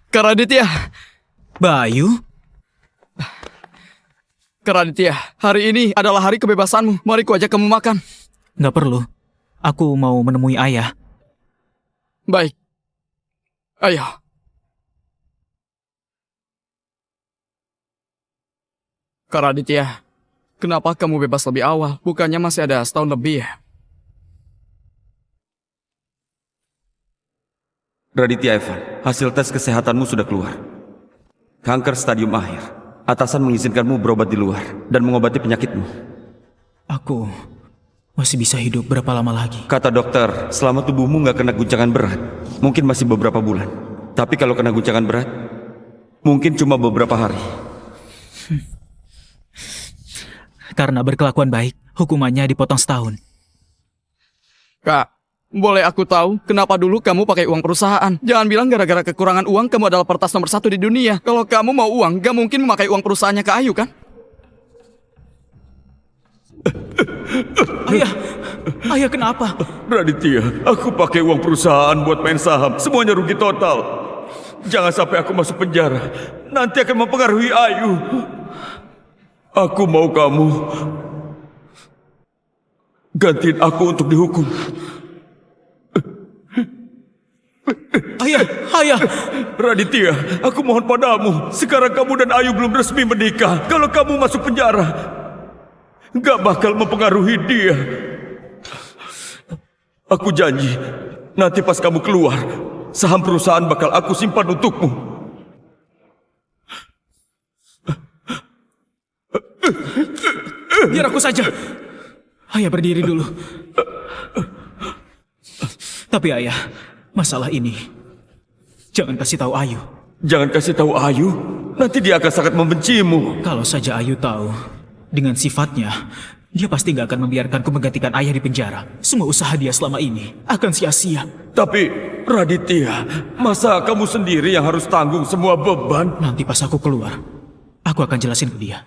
Kak Raditya. Bayu? Kak Raditya, hari ini adalah hari kebebasanmu. Mari ku ajak kamu makan. Nggak perlu. Aku mau menemui ayah. Baik. Ayo. Kak Raditya, kenapa kamu bebas lebih awal? Bukannya masih ada setahun lebih ya? Raditya Evan, hasil tes kesehatanmu sudah keluar. Kanker stadium akhir. Atasan mengizinkanmu berobat di luar dan mengobati penyakitmu. Aku masih bisa hidup berapa lama lagi? Kata dokter, selama tubuhmu nggak kena guncangan berat, mungkin masih beberapa bulan. Tapi kalau kena guncangan berat, mungkin cuma beberapa hari. Karena berkelakuan baik, hukumannya dipotong setahun. Kak, boleh aku tahu kenapa dulu kamu pakai uang perusahaan? Jangan bilang gara-gara kekurangan uang kamu adalah peretas nomor 1 di dunia. Kalau kamu mau uang, gak mungkin memakai uang perusahaannya Kak Ayu, kan? Ayah kenapa? Raditya, aku pakai uang perusahaan buat main saham. Semuanya rugi total. Jangan sampai aku masuk penjara. Nanti akan mempengaruhi Ayu. Aku mau kamu gantiin aku untuk dihukum. Ayah! Raditya, aku mohon padamu. Sekarang kamu dan Ayu belum resmi menikah. Kalau kamu masuk penjara, gak bakal mempengaruhi dia. Aku janji, nanti pas kamu keluar, saham perusahaan bakal aku simpan untukmu. Biar aku saja. Ayah berdiri dulu. Tapi ayah, masalah ini jangan kasih tahu Ayu. Jangan kasih tahu Ayu, nanti dia akan sangat membencimu. Kalau saja Ayu tahu, dengan sifatnya, dia pasti gak akan membiarkanku menggantikan ayah di penjara. Semua usaha dia selama ini akan sia-sia. Tapi, Raditya, masa kamu sendiri yang harus tanggung semua beban? Nanti pas aku keluar, aku akan jelasin ke dia.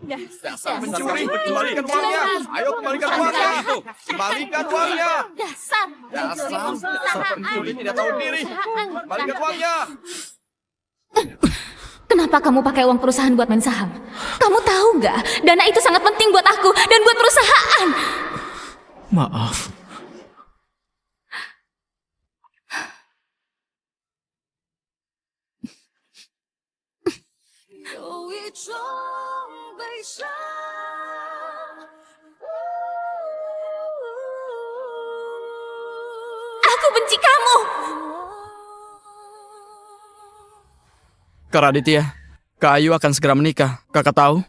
Dasar pencuri, kembalikan uangnya. Ayo kembalikan uangnya itu. Kembalikan uangnya. Dasar pencuri tidak tahu diri. Kembalikan uangnya. Kenapa kamu pakai uang perusahaan buat main saham? Kamu tahu nggak? Dana itu sangat penting buat aku dan buat perusahaan. Maaf. Aku benci kamu. Kak Raditya, Kak Ayu akan segera menikah. Kakak tahu?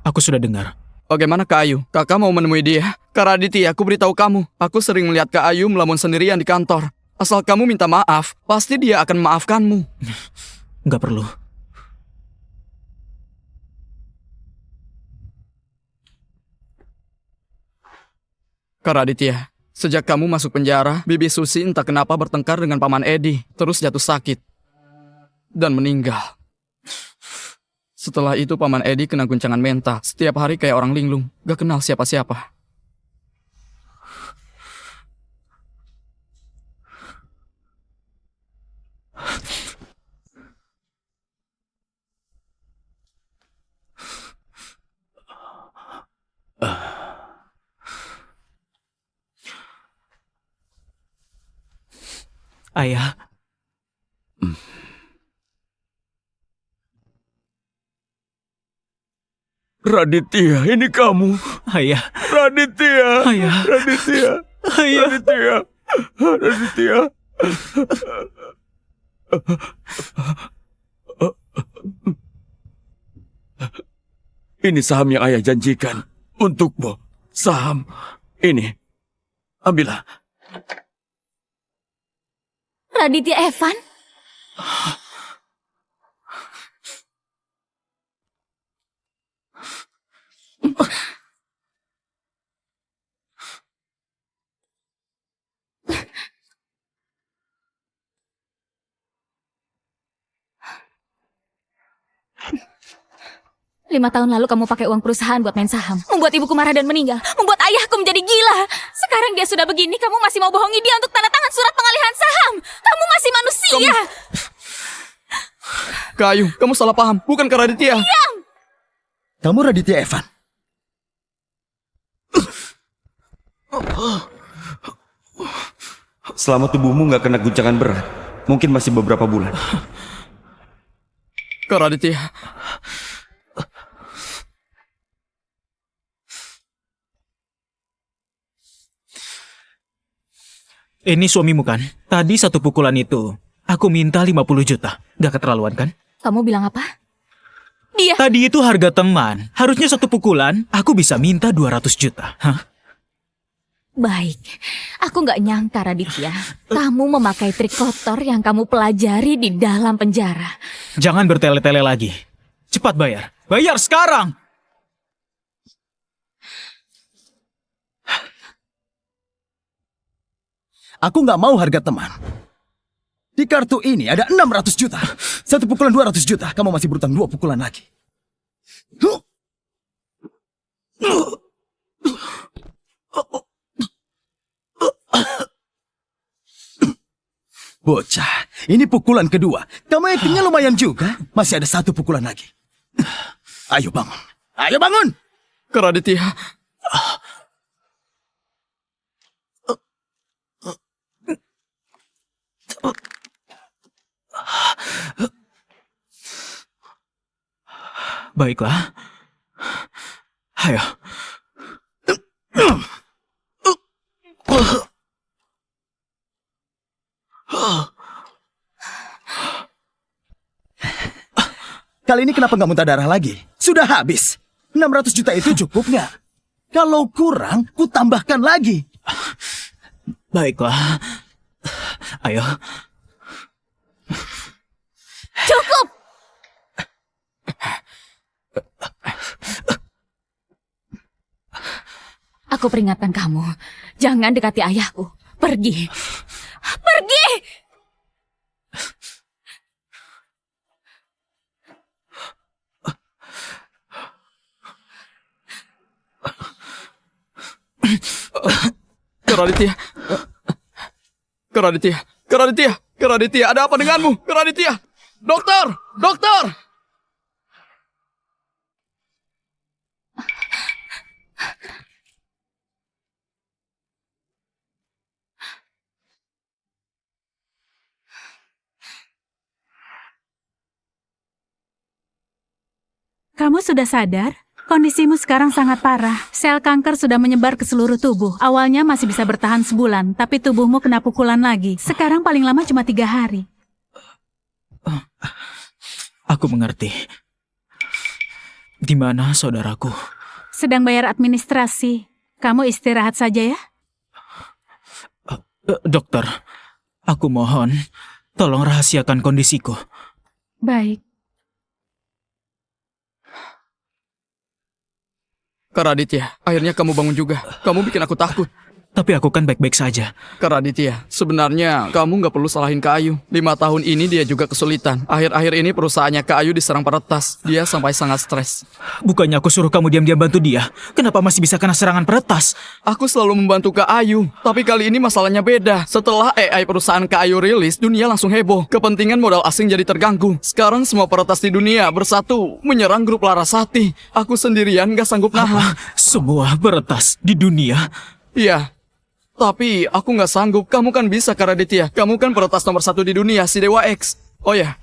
Aku sudah dengar. Bagaimana Kak Ayu? Kakak mau menemui dia? Kak Raditya, aku beritahu kamu. Aku sering melihat Kak Ayu melamun sendirian di kantor. Asal kamu minta maaf, pasti dia akan memaafkanmu. Nggak perlu. Kak Raditya, sejak kamu masuk penjara, Bibi Susi entah kenapa bertengkar dengan Paman Edi, terus jatuh sakit dan meninggal. Setelah itu Paman Edi kena guncangan mental. Setiap hari kayak orang linglung, gak kenal siapa-siapa. Ayah, Raditya, ini kamu. ayah, Raditya. Ayah. Raditya. ayah. Raditya. Raditya. Ini saham yang ayah janjikan untukmu. Saham ini. Ambillah. Raditya Evan? Lima tahun lalu kamu pakai uang perusahaan buat main saham. Membuat ibuku marah dan meninggal. Membuat ayahku menjadi gila. Sekarang dia sudah begini, kamu masih mau bohongi dia untuk tanda tangan surat pengalihan saham. Kamu masih manusia. Kak Ayu, kamu salah paham. Bukan Kak Raditya. Kamu Raditya Evan. Selama tubuhmu nggak kena guncangan berat, mungkin masih beberapa bulan. Kak Raditya. Ini suamimu kan? Tadi satu pukulan itu, aku minta 50 juta. Gak keterlaluan kan? Kamu bilang apa? Dia. Tadi itu harga teman. Harusnya satu pukulan, aku bisa minta 200 juta. Hah? Baik. Aku nggak nyangka, Raditya. Kamu memakai trik kotor yang kamu pelajari di dalam penjara. Jangan bertele-tele lagi. Cepat bayar. Bayar sekarang! Aku nggak mau harga teman. Di kartu ini ada 600 juta. Satu pukulan 200 juta. Kamu masih berutang 2 pukulan lagi. Bocah, ini pukulan kedua. Kamu actingnya lumayan juga. Masih ada 1 pukulan lagi. Ayo bangun. Ayo bangun. Kak Raditya. Baiklah. Ayo. Kali ini kenapa nggak muntah darah lagi? Sudah habis. 600 juta itu cukup nggak? Kalau kurang, ku tambahkan lagi. Baiklah. Ayo. Cukup! Aku peringatkan kamu. Jangan dekati ayahku. Pergi. Pergi! Kak Raditya. Kak Raditya. Kak Raditya. Kak Raditya, ada apa denganmu? Kak Raditya. Dokter! Dokter! Kamu sudah sadar? Kondisimu sekarang sangat parah. Sel kanker sudah menyebar ke seluruh tubuh. Awalnya masih bisa bertahan sebulan, tapi tubuhmu kena pukulan lagi. Sekarang paling lama cuma 3 hari. Aku mengerti. Di mana saudaraku? Sedang bayar administrasi. Kamu istirahat saja ya? Dokter, aku mohon, tolong rahasiakan kondisiku. Baik. Kak Raditya, akhirnya kamu bangun juga. Kamu bikin aku takut. Tapi aku kan baik-baik saja. Kak Raditya, sebenarnya kamu nggak perlu salahin Kak Ayu. 5 tahun ini dia juga kesulitan. Akhir-akhir ini perusahaannya Kak Ayu diserang peretas. Dia sampai sangat stres. Bukannya aku suruh kamu diam-diam bantu dia. Kenapa masih bisa kena serangan peretas? Aku selalu membantu Kak Ayu. Tapi kali ini masalahnya beda. Setelah AI perusahaan Kak Ayu rilis, dunia langsung heboh. Kepentingan modal asing jadi terganggu. Sekarang semua peretas di dunia bersatu menyerang grup Larasati. Aku sendirian gak sanggup nahan. Semua peretas di dunia. Iya. Tapi aku nggak sanggup. Kamu kan bisa, Kak Raditya. Kamu kan peretas nomor 1 di dunia, si Dewa X. Oh ya,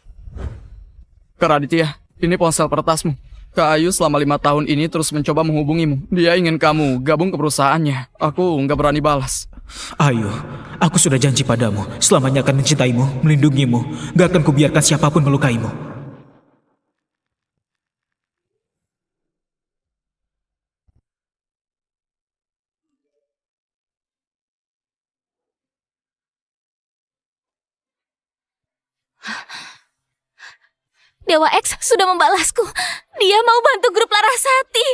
Kak Raditya, ini ponsel peretasmu. Kak Ayu selama 5 tahun ini terus mencoba menghubungimu. Dia ingin kamu gabung ke perusahaannya. Aku nggak berani balas. Ayo, aku sudah janji padamu. Selamanya akan mencintaimu, melindungimu. Gak akan kubiarkan siapapun melukaimu. Dewa X sudah membalasku. Dia mau bantu grup Larasati.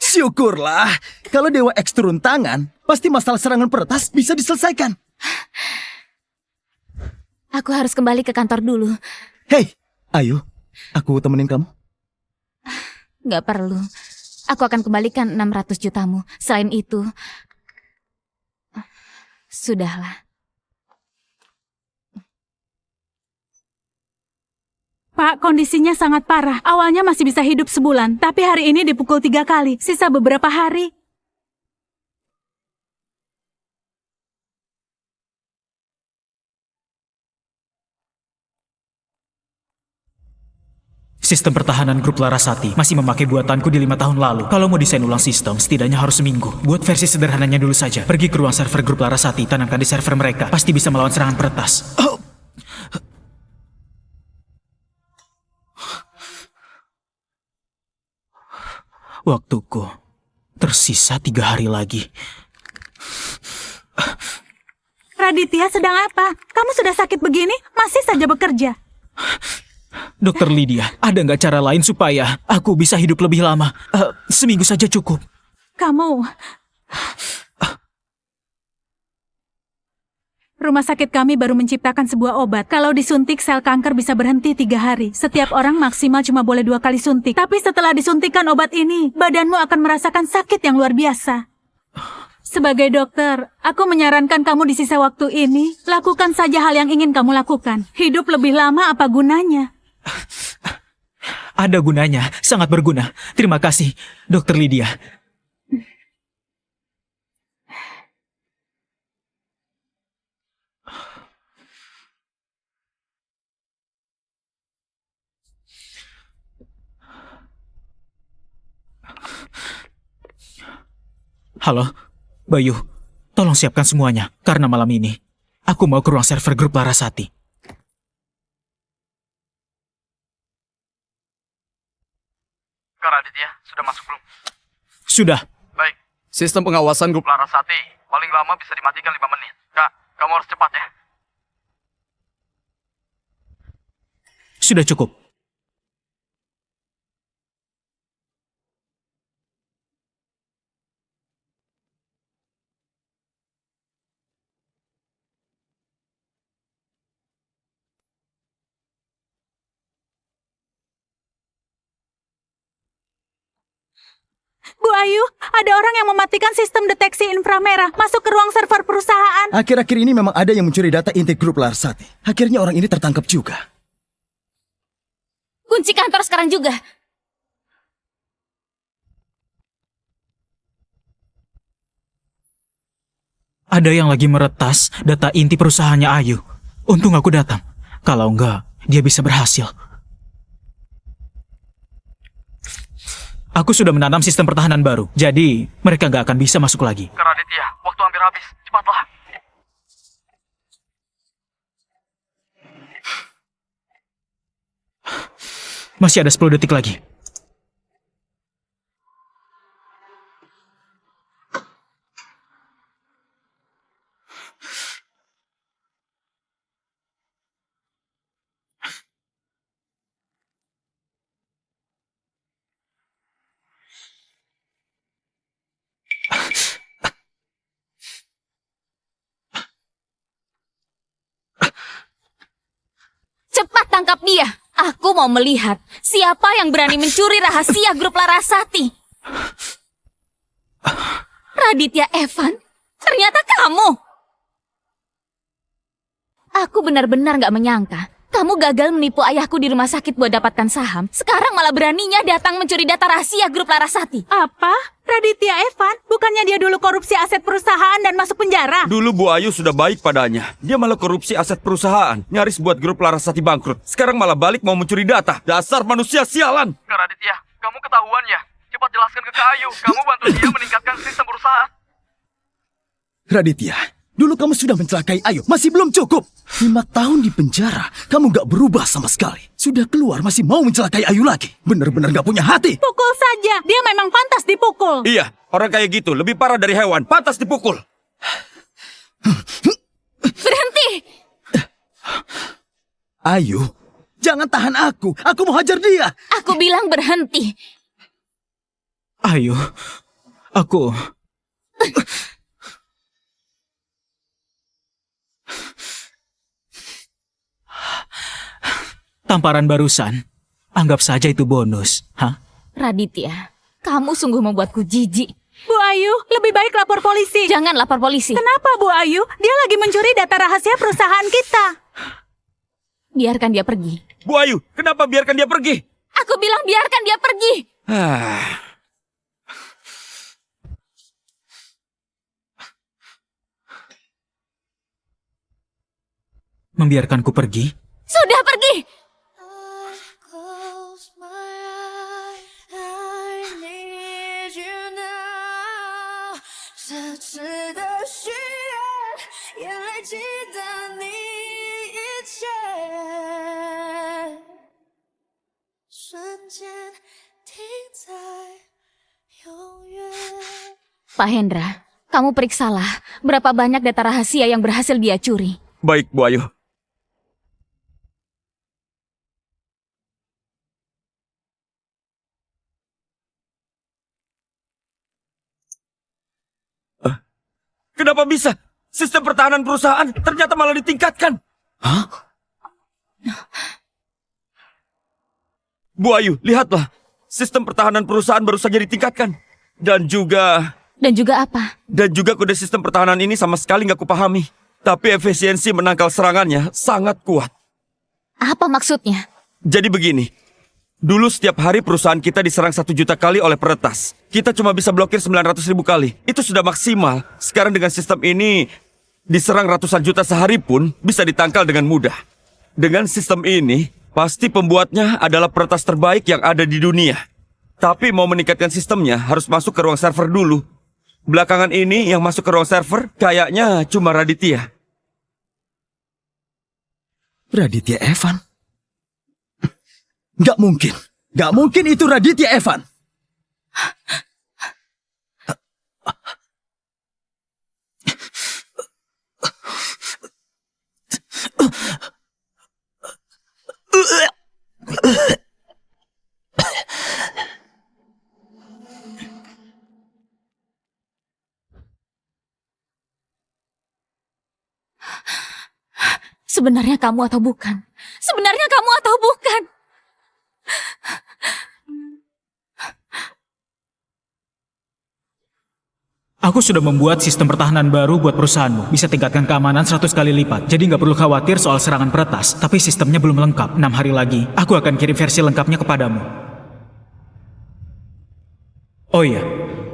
Syukurlah. Kalau Dewa X turun tangan, pasti masalah serangan peretas bisa diselesaikan. Aku harus kembali ke kantor dulu. Hei, ayo. Aku temenin kamu. Gak perlu. Aku akan kembalikan 600 jutamu. Selain itu, sudahlah. Pak, kondisinya sangat parah. Awalnya masih bisa hidup sebulan, tapi hari ini dipukul 3 kali. Sisa beberapa hari. Sistem pertahanan grup Larasati masih memakai buatanku di 5 tahun lalu. Kalau mau desain ulang sistem, setidaknya harus seminggu. Buat versi sederhananya dulu saja. Pergi ke ruang server grup Larasati, tanamkan di server mereka. Pasti bisa melawan serangan peretas. Waktuku tersisa 3 hari lagi. Raditya sedang apa? Kamu sudah sakit begini, masih saja bekerja. Dokter Lydia, ada nggak cara lain supaya aku bisa hidup lebih lama? Seminggu saja cukup. Kamu... Rumah sakit kami baru menciptakan sebuah obat. Kalau disuntik, sel kanker bisa berhenti 3 hari. Setiap orang maksimal cuma boleh 2 kali suntik. Tapi setelah disuntikan obat ini, badanmu akan merasakan sakit yang luar biasa. Sebagai dokter, aku menyarankan kamu di sisa waktu ini, lakukan saja hal yang ingin kamu lakukan. Hidup lebih lama apa gunanya? Ada gunanya, sangat berguna. Terima kasih, Dokter Lydia. Halo, Bayu. Tolong siapkan semuanya, karena malam ini aku mau ke ruang server grup Larasati. Kak Raditya, sudah masuk belum? Sudah. Baik. Sistem pengawasan grup Larasati paling lama bisa dimatikan 5 menit. Kak, kamu harus cepat ya. Sudah cukup. Bu Ayu, ada orang yang mematikan sistem deteksi inframerah masuk ke ruang server perusahaan. Akhir-akhir ini memang ada yang mencuri data inti grup Larasati. Akhirnya orang ini tertangkap juga. Kunci kantor sekarang juga. Ada yang lagi meretas data inti perusahaannya Ayu. Untung aku datang. Kalau enggak, dia bisa berhasil. Aku sudah menanam sistem pertahanan baru, jadi mereka nggak akan bisa masuk lagi. Kak Raditya, waktu hampir habis. Cepatlah. Masih ada 10 detik lagi. Cepat tangkap dia. Aku mau melihat siapa yang berani mencuri rahasia grup Larasati. Raditya Evan, ternyata kamu. Aku benar-benar gak menyangka kamu gagal menipu ayahku di rumah sakit buat dapatkan saham. Sekarang malah beraninya datang mencuri data rahasia grup Larasati. Apa? Raditya Evan? Bukannya dia dulu korupsi aset perusahaan dan masuk penjara? Dulu Bu Ayu sudah baik padanya. Dia malah korupsi aset perusahaan. Nyaris buat grup Larasati bangkrut. Sekarang malah balik mau mencuri data. Dasar manusia sialan. Kak Raditya, kamu ketahuan ya? Cepat jelaskan ke Kak Ayu. Kamu bantu dia meningkatkan sistem perusahaan. Raditya, dulu kamu sudah mencelakai Ayu. Masih belum cukup. 5 tahun di penjara. Kamu gak berubah sama sekali. Sudah keluar masih mau mencelakai Ayu lagi. Bener-bener gak punya hati. Pukul saja, dia memang pantas dipukul. Iya, orang kayak gitu lebih parah dari hewan. Pantas dipukul. Berhenti! Ayu, jangan tahan aku. Aku mau hajar dia. Aku bilang berhenti. Ayu, aku... Tamparan barusan, anggap saja itu bonus, hah? Raditya, kamu sungguh membuatku jijik. Bu Ayu, lebih baik lapor polisi. Jangan lapor polisi. Kenapa Bu Ayu? Dia lagi mencuri data rahasia perusahaan kita. Biarkan dia pergi. Bu Ayu, kenapa biarkan dia pergi? Aku bilang biarkan dia pergi. Membiarkanku pergi? Sudah pergi. Close my eyes, I need you now。奢侈的誓言，眼泪记得你一切，瞬间停在永远。 Pak Hendra, kamu periksalah berapa banyak data rahasia yang berhasil dia curi. Baik, Bu Ayu. Kenapa bisa? Sistem pertahanan perusahaan ternyata malah ditingkatkan. Hah? Bu Ayu, lihatlah. Sistem pertahanan perusahaan baru saja ditingkatkan. Dan juga apa? Dan juga kode sistem pertahanan ini sama sekali nggak kupahami. Tapi efisiensi menangkal serangannya sangat kuat. Apa maksudnya? Jadi begini. Dulu setiap hari perusahaan kita diserang 1 juta kali oleh peretas. Kita cuma bisa blokir 900.000 kali. Itu sudah maksimal. Sekarang dengan sistem ini, diserang ratusan juta sehari pun bisa ditangkal dengan mudah. Dengan sistem ini, pasti pembuatnya adalah peretas terbaik yang ada di dunia. Tapi mau meningkatkan sistemnya harus masuk ke ruang server dulu. Belakangan ini yang masuk ke ruang server kayaknya cuma Raditya. Raditya Evan? Nggak mungkin. Nggak mungkin itu Raditya Evan. Sebenarnya kamu atau bukan? Sebenarnya kamu atau bukan? Aku sudah membuat sistem pertahanan baru buat perusahaanmu. Bisa tingkatkan keamanan 100 kali lipat. Jadi nggak perlu khawatir soal serangan peretas. Tapi sistemnya belum lengkap. 6 hari lagi, aku akan kirim versi lengkapnya kepadamu. Oh iya,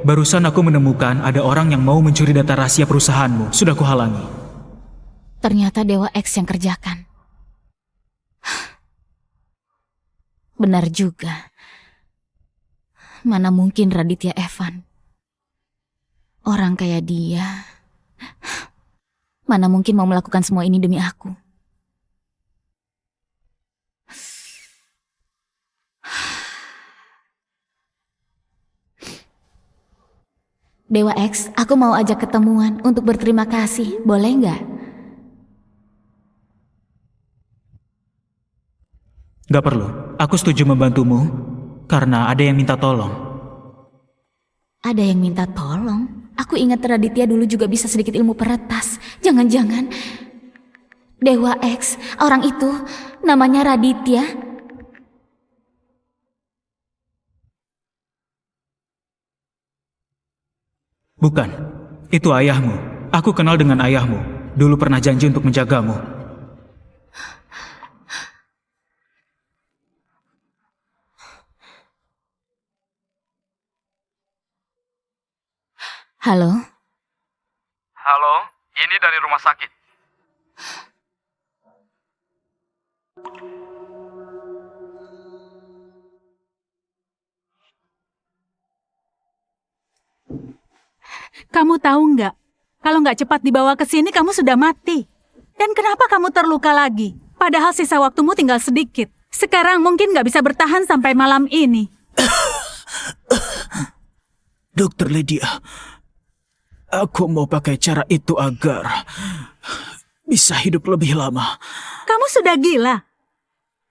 barusan aku menemukan ada orang yang mau mencuri data rahasia perusahaanmu. Sudah kuhalangi. Ternyata Dewa X yang kerjakan. Benar juga. Mana mungkin Raditya Evan. Orang kayak dia. Mana mungkin mau melakukan semua ini demi aku. Dewa X, aku mau ajak ketemuan untuk berterima kasih. Boleh nggak? Gak perlu. Aku setuju membantumu karena ada yang minta tolong. Ada yang minta tolong? Aku ingat Raditya dulu juga bisa sedikit ilmu peretas. Jangan-jangan Dewa X, orang itu namanya Raditya? Bukan. Itu ayahmu. Aku kenal dengan ayahmu. Dulu pernah janji untuk menjagamu. Halo? Halo, ini dari rumah sakit. Kamu tahu nggak? Kalau nggak cepat dibawa ke sini, kamu sudah mati. Dan kenapa kamu terluka lagi? Padahal sisa waktumu tinggal sedikit. Sekarang mungkin nggak bisa bertahan sampai malam ini. Dokter Lydia, aku mau pakai cara itu agar bisa hidup lebih lama. Kamu sudah gila.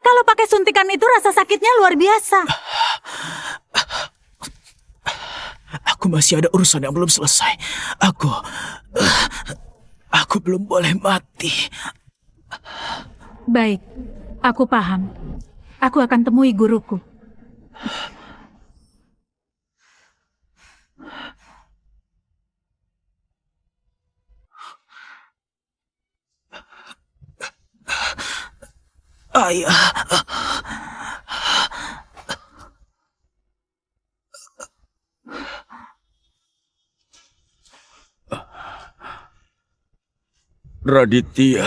Kalau pakai suntikan itu rasa sakitnya luar biasa. Aku masih ada urusan yang belum selesai. Aku belum boleh mati. Baik, aku paham. Aku akan temui guruku. Ayah. Raditya.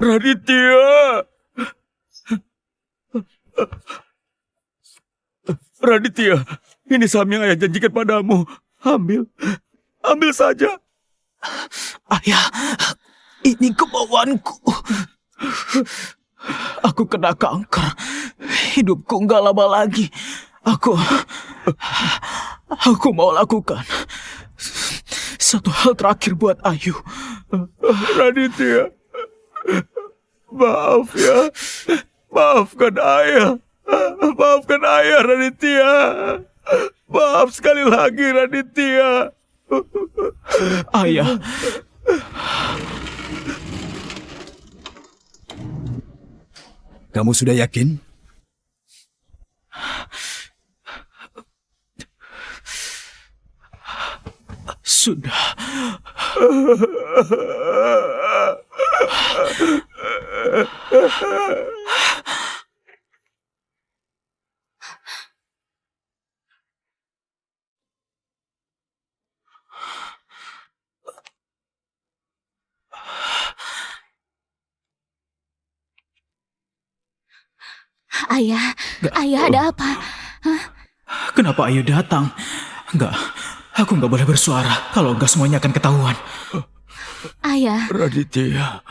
Raditya. Raditya, ini saham yang ayah janjikan padamu. Ambil. Ambil saja. Ayah, ini kemauanku. Aku kena kanker. Hidupku nggak lama lagi. Aku mau lakukan satu hal terakhir buat Ayu. Raditya. Maaf ya. Maafkan ayah. Maafkan ayah, Raditya. Maaf sekali lagi, Raditya. Ayah, Kamu sudah yakin? sudah. Ayah, ayah ada apa? Kenapa Ayu datang? Enggak, aku nggak boleh bersuara. Kalau enggak semuanya akan ketahuan. Ayah, Raditya.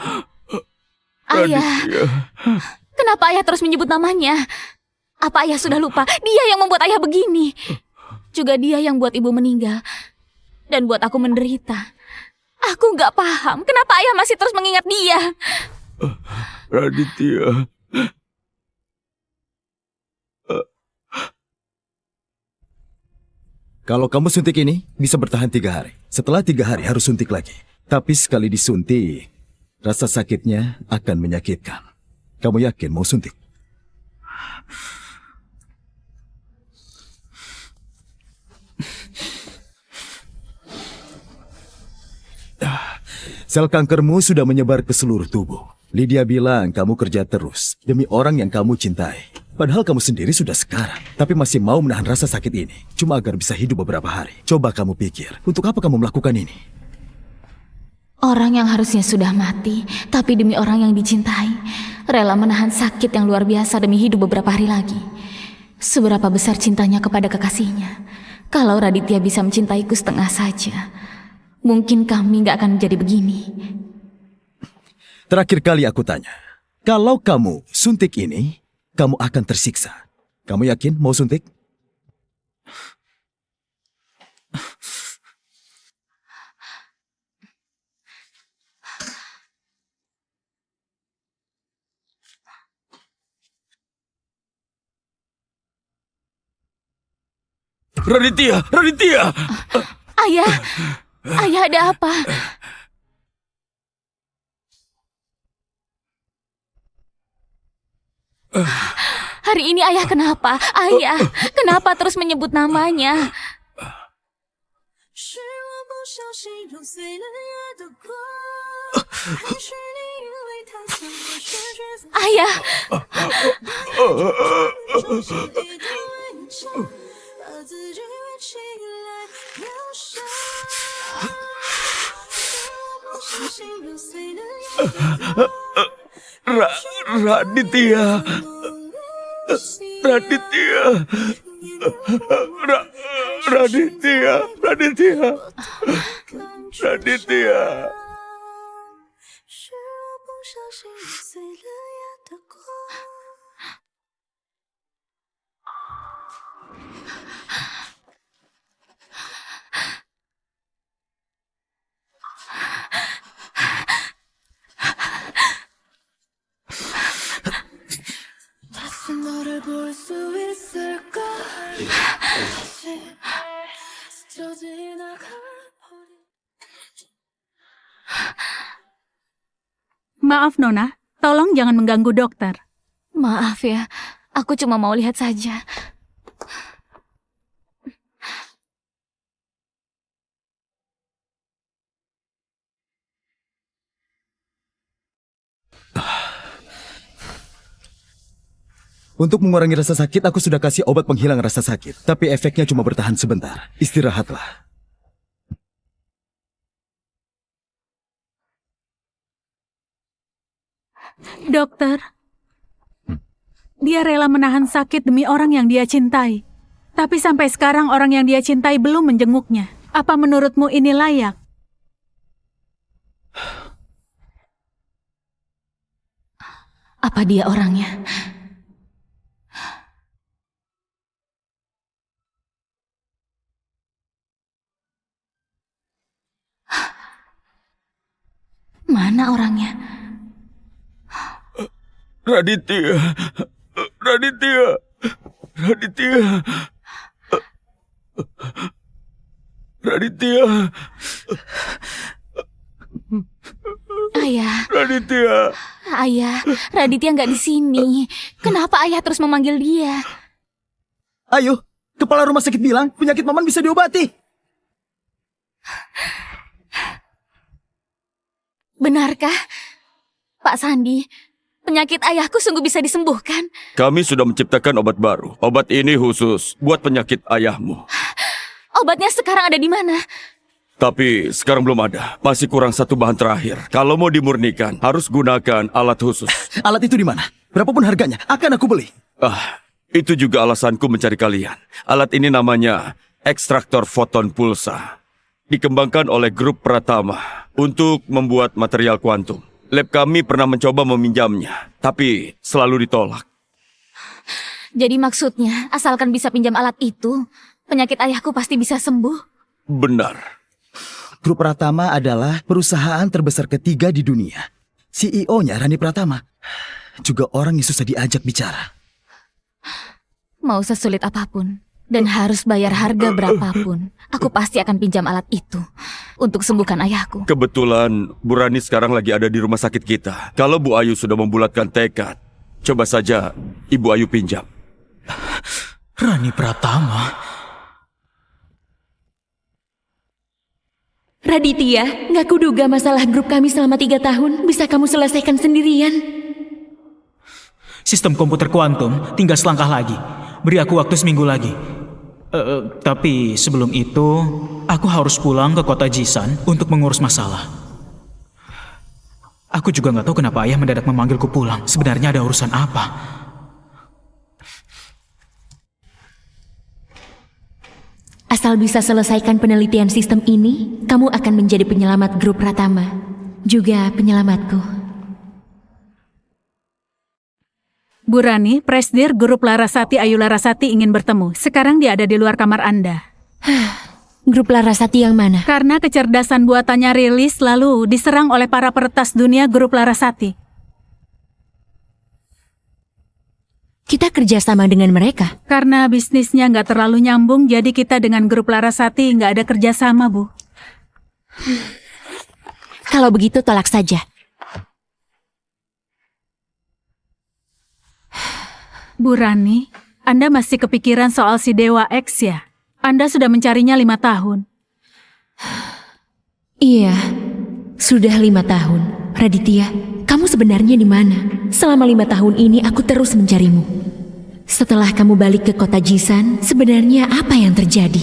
ayah. Kenapa ayah terus menyebut namanya? Apa ayah sudah lupa? Dia yang membuat ayah begini. Juga dia yang buat ibu meninggal. Dan buat aku menderita. Aku nggak paham kenapa ayah masih terus mengingat dia. Raditya. Kalau kamu suntik ini, bisa bertahan 3 hari. Setelah 3 hari harus suntik lagi. Tapi sekali disuntik, rasa sakitnya akan menyakitkan. Kamu yakin mau suntik? Sel kankermu sudah menyebar ke seluruh tubuh. Lydia bilang kamu kerja terus demi orang yang kamu cintai. Padahal kamu sendiri sudah sekarat, tapi masih mau menahan rasa sakit ini. Cuma agar bisa hidup beberapa hari. Coba kamu pikir, untuk apa kamu melakukan ini? Orang yang harusnya sudah mati, tapi demi orang yang dicintai, rela menahan sakit yang luar biasa demi hidup beberapa hari lagi. Seberapa besar cintanya kepada kekasihnya. Kalau Raditya bisa mencintaiku setengah saja, mungkin kami gak akan menjadi begini. Terakhir kali aku tanya, kalau kamu suntik ini, kamu akan tersiksa. Kamu yakin mau suntik? Raditya, Raditya. Ayah, ayah ada apa? Hari ini ayah kenapa? Ayah, kenapa terus menyebut namanya? 是我不小心揉碎了夜的光，还是你因为太想我失去自己？ Ayah, 中心一个围墙，把自己围起来疗伤。是我不小心揉碎了夜的光。 Raditya. Raditya. Raditya. Raditya. Raditya. 是我不小心揉碎了夜的光。 다시 너를 볼 수 있을까? 다시 스쳐 지나가 버린 Maaf Nona, tolong jangan mengganggu dokter. maaf ya, aku cuma mau lihat saja. Untuk mengurangi rasa sakit, aku sudah kasih obat penghilang rasa sakit. Tapi efeknya cuma bertahan sebentar. Istirahatlah. Dokter, dia rela menahan sakit demi orang yang dia cintai. Tapi sampai sekarang orang yang dia cintai belum menjenguknya. Apa menurutmu ini layak? Apa dia orangnya? Mana orangnya? Raditya. Raditya. Raditya. Raditya. Ayah, Raditya. ayah, Raditya nggak di sini. Kenapa ayah terus memanggil dia? Ayo, kepala rumah sakit bilang penyakit Maman bisa diobati. Benarkah, Pak Sandi? Penyakit ayahku sungguh bisa disembuhkan. Kami sudah menciptakan obat baru. Obat ini khusus buat penyakit ayahmu. Obatnya sekarang ada di mana? Tapi sekarang belum ada. Masih kurang satu bahan terakhir. Kalau mau dimurnikan, harus gunakan alat khusus. Alat itu di mana? Berapapun harganya, akan aku beli. Itu juga alasanku mencari kalian. Alat ini namanya ekstraktor foton pulsa. Dikembangkan oleh grup Pratama untuk membuat material kuantum. Lab kami pernah mencoba meminjamnya, tapi selalu ditolak. Jadi maksudnya, asalkan bisa pinjam alat itu, penyakit ayahku pasti bisa sembuh. Benar. Grup Pratama adalah perusahaan terbesar ketiga di dunia. CEO-nya Rani Pratama. Juga orang yang susah diajak bicara. Mau sesulit apapun, dan harus bayar harga berapapun, aku pasti akan pinjam alat itu untuk sembuhkan ayahku. Kebetulan Bu Rani sekarang lagi ada di rumah sakit kita. Kalau Bu Ayu sudah membulatkan tekad, coba saja Ibu Ayu pinjam. Rani Pratama? Raditya, nggak kuduga masalah grup kami selama 3 tahun bisa kamu selesaikan sendirian. Sistem komputer kuantum tinggal selangkah lagi. Beri aku waktu seminggu lagi. Tapi sebelum itu, aku harus pulang ke kota Jisan untuk mengurus masalah. Aku juga nggak tahu kenapa ayah mendadak memanggilku pulang. Sebenarnya ada urusan apa? Asal bisa selesaikan penelitian sistem ini, kamu akan menjadi penyelamat grup Pratama. Juga penyelamatku. Bu Rani, Presdir Grup Larasati Ayu Larasati ingin bertemu. Sekarang dia ada di luar kamar Anda. Grup Larasati yang mana? Karena kecerdasan buatannya rilis lalu diserang oleh para peretas dunia Grup Larasati. Kita kerjasama dengan mereka. Karena bisnisnya nggak terlalu nyambung, jadi kita dengan Grup Larasati nggak ada kerjasama, Bu. Kalau begitu tolak saja. Bu Rani, Anda masih kepikiran soal si Dewa X ya? Anda sudah mencarinya 5 tahun. Iya, sudah 5 tahun. Raditya, kamu sebenarnya di mana? Selama 5 tahun ini aku terus mencarimu. Setelah kamu balik ke kota Jisan, sebenarnya apa yang terjadi?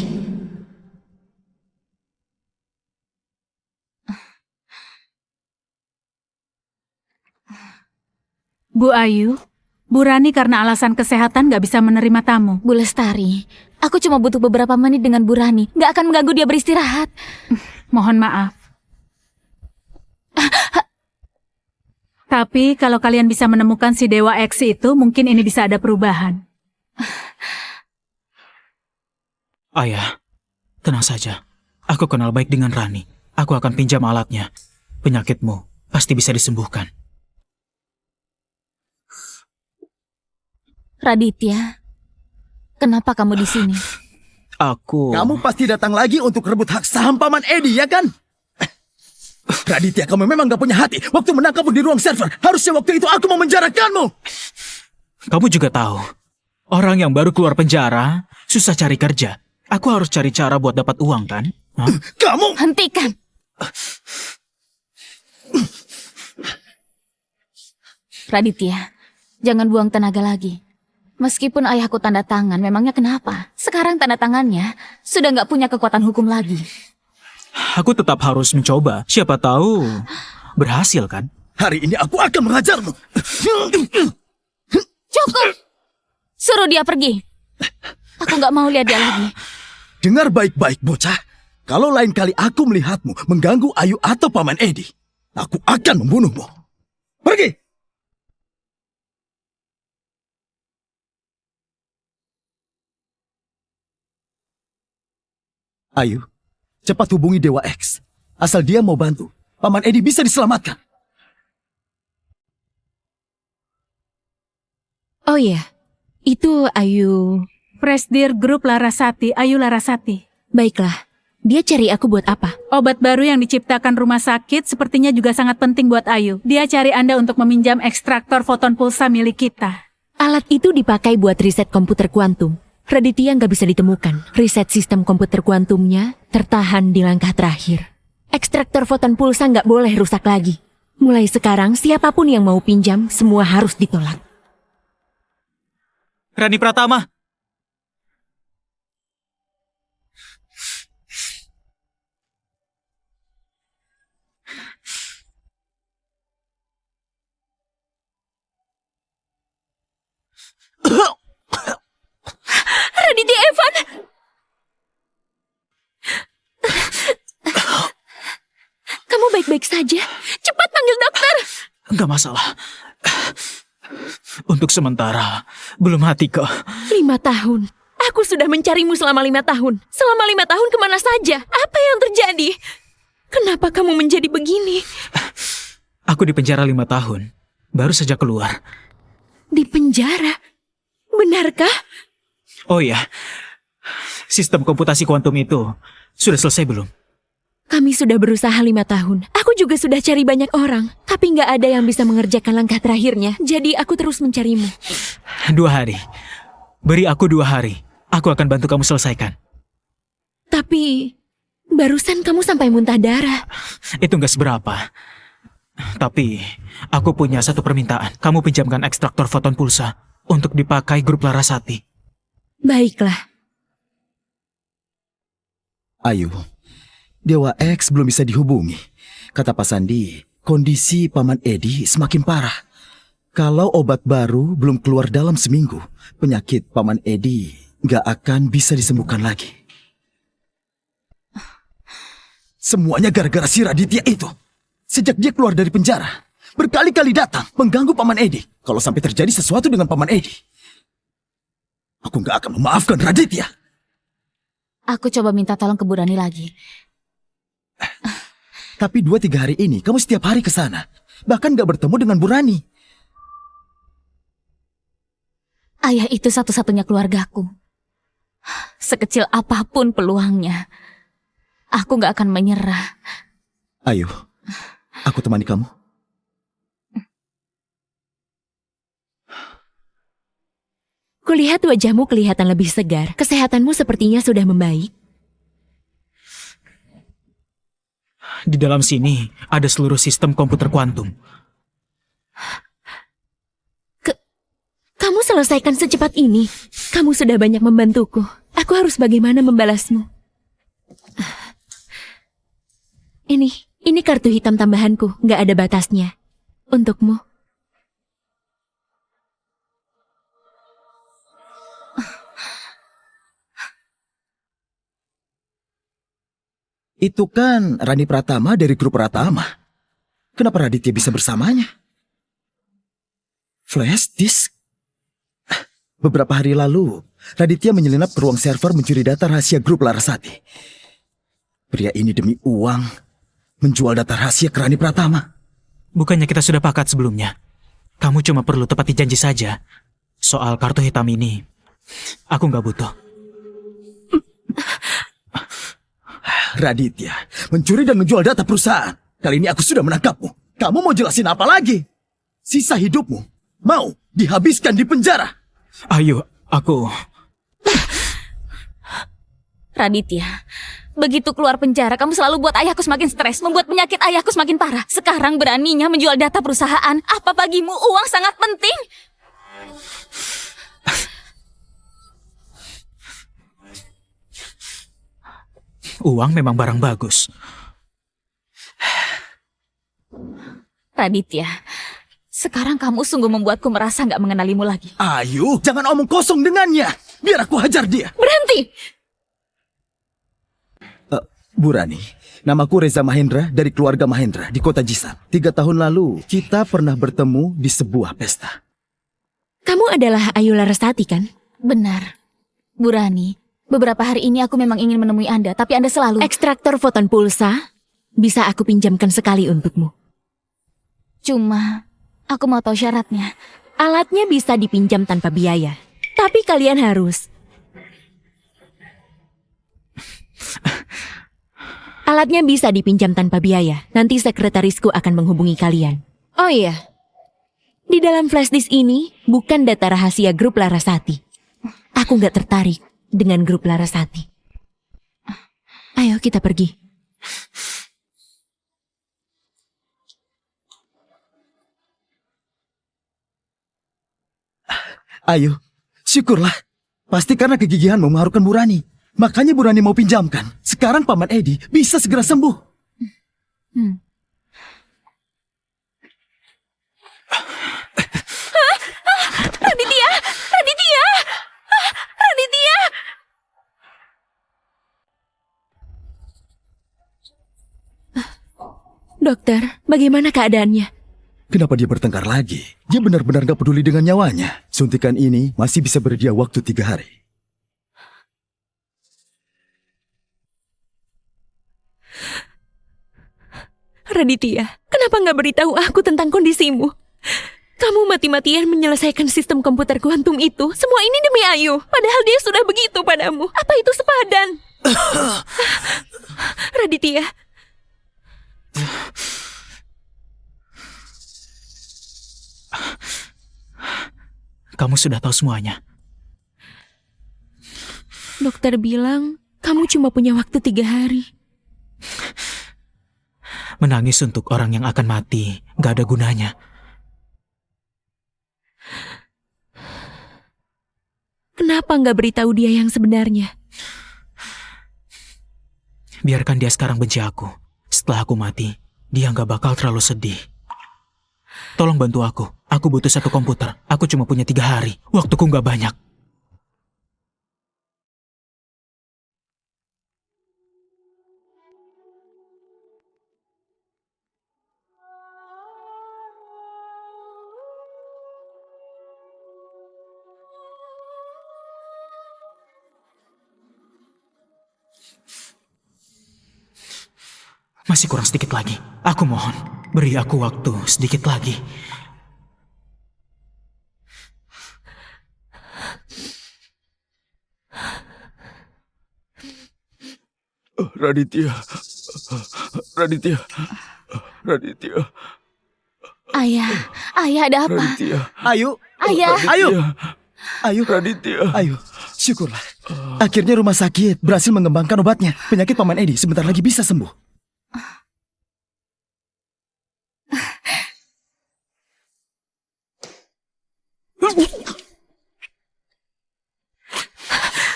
Bu Ayu, Bu Rani karena alasan kesehatan nggak bisa menerima tamu. Bu Lestari, aku cuma butuh beberapa menit dengan Bu Rani. Nggak akan mengganggu dia beristirahat. Mohon maaf. Tapi kalau kalian bisa menemukan si Dewa X itu, mungkin ini bisa ada perubahan. Ayah, tenang saja. Aku kenal baik dengan Rani. Aku akan pinjam alatnya. Penyakitmu pasti bisa disembuhkan. Raditya, kenapa kamu di sini? Kamu pasti datang lagi untuk rebut hak saham Paman Edi, ya kan? Raditya, kamu memang gak punya hati. Waktu menangkapmu di ruang server, harusnya waktu itu aku memenjarakanmu. Kamu juga tahu, orang yang baru keluar penjara susah cari kerja. Aku harus cari cara buat dapat uang, kan? Hah? Kamu! Hentikan! Raditya, jangan buang tenaga lagi. Meskipun ayahku tanda tangan, memangnya kenapa? Sekarang tanda tangannya sudah nggak punya kekuatan hukum lagi. Aku tetap harus mencoba. Siapa tahu berhasil kan? Hari ini aku akan mengajarmu. Cukup! Suruh dia pergi. Aku nggak mau lihat dia lagi. Dengar baik-baik, bocah. Kalau lain kali aku melihatmu mengganggu Ayu atau Paman Edi, aku akan membunuhmu. Pergi! Ayu, cepat hubungi Dewa X. Asal dia mau bantu, Paman Edi bisa diselamatkan. Oh iya, itu Ayu. Presdir Grup Larasati, Ayu Larasati. Baiklah, dia cari aku buat apa? Obat baru yang diciptakan rumah sakit sepertinya juga sangat penting buat Ayu. Dia cari Anda untuk meminjam ekstraktor foton pulsa milik kita. Alat itu dipakai buat riset komputer kuantum. Raditya nggak bisa ditemukan. Riset sistem komputer kuantumnya tertahan di langkah terakhir. Ekstraktor foton pulsa nggak boleh rusak lagi. Mulai sekarang, siapapun yang mau pinjam, semua harus ditolak. Rani Pratama. Raditya Evan! Kamu baik-baik saja? Cepat panggil dokter! Nggak masalah. Untuk sementara, belum mati kok. 5 tahun. Aku sudah mencarimu selama 5 tahun. Selama 5 tahun kemana saja? Apa yang terjadi? Kenapa kamu menjadi begini? Aku di penjara 5 tahun. Baru saja keluar. Di penjara? Benarkah? Oh iya, sistem komputasi kuantum itu sudah selesai belum? Kami sudah berusaha 5 tahun. Aku juga sudah cari banyak orang. Tapi nggak ada yang bisa mengerjakan langkah terakhirnya. Jadi aku terus mencarimu. 2 hari. Beri aku 2 hari. Aku akan bantu kamu selesaikan. Tapi barusan kamu sampai muntah darah. Itu nggak seberapa. Tapi aku punya satu permintaan. Kamu pinjamkan ekstraktor foton pulsa untuk dipakai grup Larasati. Baiklah. Ayu, Dewa X belum bisa dihubungi. Kata Pak Sandi, kondisi Paman Edi semakin parah. Kalau obat baru belum keluar dalam seminggu, penyakit Paman Edi gak akan bisa disembuhkan lagi. Semuanya gara-gara si Raditya itu. Sejak dia keluar dari penjara, berkali-kali datang mengganggu Paman Edi. Kalau sampai terjadi sesuatu dengan Paman Edi, aku gak akan memaafkan Raditya. Aku coba minta tolong ke Bu Rani lagi. Tapi 2-3 hari ini kamu setiap hari ke sana. Bahkan gak bertemu dengan Bu Rani. Ayah itu satu-satunya keluargaku. Sekecil apapun peluangnya, aku gak akan menyerah. Ayo, aku temani kamu. Kulihat wajahmu kelihatan lebih segar. Kesehatanmu sepertinya sudah membaik. Di dalam sini ada seluruh sistem komputer kuantum. Kamu selesaikan secepat ini. Kamu sudah banyak membantuku. Aku harus bagaimana membalasmu? Ini kartu hitam tambahanku. Nggak ada batasnya. Untukmu. Itu kan Rani Pratama dari grup Pratama. Kenapa Raditya bisa bersamanya? Flash disk? Beberapa hari lalu, Raditya menyelinap ke ruang server mencuri data rahasia grup Larasati. Pria ini demi uang menjual data rahasia ke Rani Pratama. Bukannya kita sudah pakat sebelumnya? Kamu cuma perlu tepati janji saja. Soal kartu hitam ini, aku nggak butuh. Raditya mencuri dan menjual data perusahaan. Kali ini aku sudah menangkapmu. Kamu mau jelasin apa lagi? Sisa hidupmu mau dihabiskan di penjara. Ayo, aku... Raditya, begitu keluar penjara, kamu selalu buat ayahku semakin stres, membuat penyakit ayahku semakin parah. Sekarang beraninya menjual data perusahaan. Apa bagimu uang sangat penting? Uang memang barang bagus. Raditya, sekarang kamu sungguh membuatku merasa nggak mengenalimu lagi. Ayu, jangan omong kosong dengannya. Biar aku hajar dia. Berhenti! Bu Rani, namaku Reza Mahendra dari keluarga Mahendra di kota Jisan. 3 tahun lalu, kita pernah bertemu di sebuah pesta. Kamu adalah Ayu Larasati, kan? Benar. Bu Rani, beberapa hari ini aku memang ingin menemui Anda, tapi Anda selalu... Ekstraktor foton pulsa bisa aku pinjamkan sekali untukmu. Cuma, aku mau tahu syaratnya. Alatnya bisa dipinjam tanpa biaya. Tapi kalian harus... Alatnya bisa dipinjam tanpa biaya. Nanti sekretarisku akan menghubungi kalian. Oh iya, di dalam flashdisk ini bukan data rahasia grup Larasati. Aku nggak tertarik dengan grup Larasati. Ayo kita pergi. Ayu, syukurlah. Pasti karena kegigihanmu mengharukan Bu Rani. Makanya Bu Rani mau pinjamkan. Sekarang Paman Edi bisa segera sembuh. Raditya! Raditya! Raditya! Dokter, bagaimana keadaannya? Kenapa dia bertengkar lagi? Dia benar-benar gak peduli dengan nyawanya. Suntikan ini masih bisa beri dia waktu 3 hari. Raditya, kenapa nggak beritahu aku tentang kondisimu? Kamu mati-matian menyelesaikan sistem komputer kuantum itu. Semua ini demi Ayu. Padahal dia sudah begitu padamu. Apa itu sepadan? Raditya. Kamu sudah tahu semuanya. Dokter bilang, kamu cuma punya waktu 3 hari. Menangis untuk orang yang akan mati gak ada gunanya. Kenapa nggak beritahu dia yang sebenarnya? Biarkan dia sekarang benci aku. Setelah aku mati, dia gak bakal terlalu sedih. Tolong bantu aku. Aku butuh 1 komputer. Aku cuma punya 3 hari. Waktuku gak banyak. Masih kurang sedikit lagi. Aku mohon, beri aku waktu sedikit lagi. Raditya. Raditya. Raditya. Ayah, ayah ada apa? Raditya. Ayu, Ayah, Ayu, Ayu, Raditya. Ayu, syukurlah. Akhirnya rumah sakit berhasil mengembangkan obatnya. Penyakit Paman Edi sebentar lagi bisa sembuh.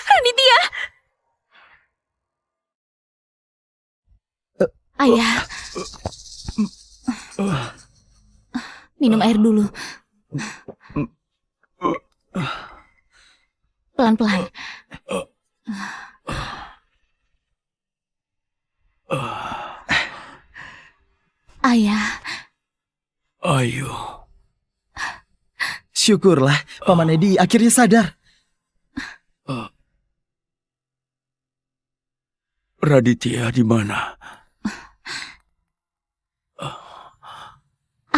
Raditya! ayah. Minum air dulu. Pelan-pelan. Ayah, Ayu. Syukurlah, Paman Edi akhirnya sadar. Raditya di mana?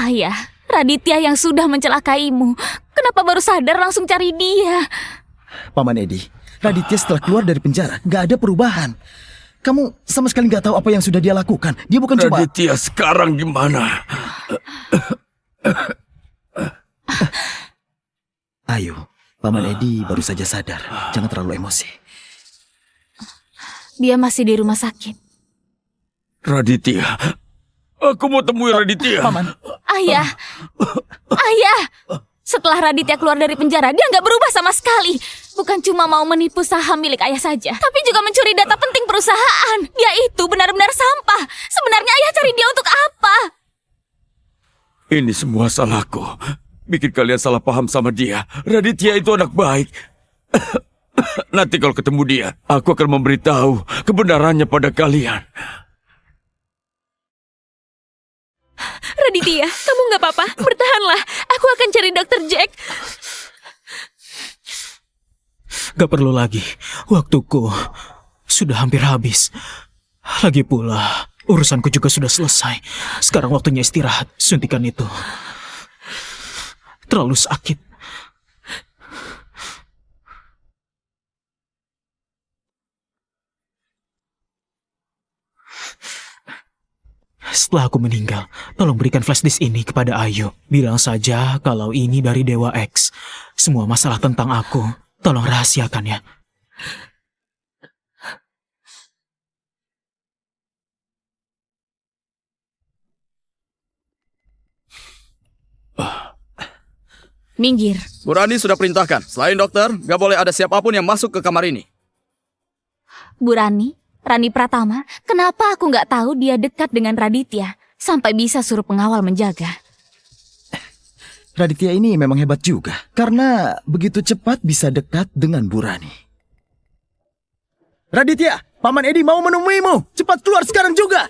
ayah, Raditya yang sudah mencelakaimu. Kenapa baru sadar langsung cari dia? Paman Edi, Raditya setelah keluar dari penjara gak ada perubahan. Kamu sama sekali gak tahu apa yang sudah dia lakukan. Dia bukan cuma... Raditya sekarang di mana? Ayo, Paman Edi baru saja sadar. Jangan terlalu emosi. Dia masih di rumah sakit. Raditya. Aku mau temui Raditya. Paman, Ayah, ayah. Setelah Raditya keluar dari penjara, dia nggak berubah sama sekali. bukan cuma mau menipu saham milik ayah saja, tapi juga mencuri data penting perusahaan. Dia itu benar-benar sampah. Sebenarnya ayah cari dia untuk apa? Ini semua salahku. Bikin kalian salah paham sama dia. Raditya itu anak baik. Nanti kalau ketemu dia, aku akan memberitahu kebenarannya pada kalian. Raditya, kamu nggak apa-apa? Bertahanlah. Aku akan cari Dr. Jack. Gak perlu lagi. Waktuku sudah hampir habis. Lagi pula, urusanku juga sudah selesai. Sekarang waktunya istirahat. Suntikan itu terlalu sakit. Setelah aku meninggal, tolong berikan flash disk ini kepada Ayu. Bilang saja kalau ini dari Dewa X. Semua masalah tentang aku, tolong rahasiakan ya. Minggir. Bu Rani sudah perintahkan. Selain dokter, gak boleh ada siapapun yang masuk ke kamar ini. Bu Rani, Rani Pratama, kenapa aku nggak tahu dia dekat dengan Raditya sampai bisa suruh pengawal menjaga? Raditya ini memang hebat juga, karena begitu cepat bisa dekat dengan Bu Rani. Raditya, Paman Edi mau menemuimu. Cepat keluar sekarang juga.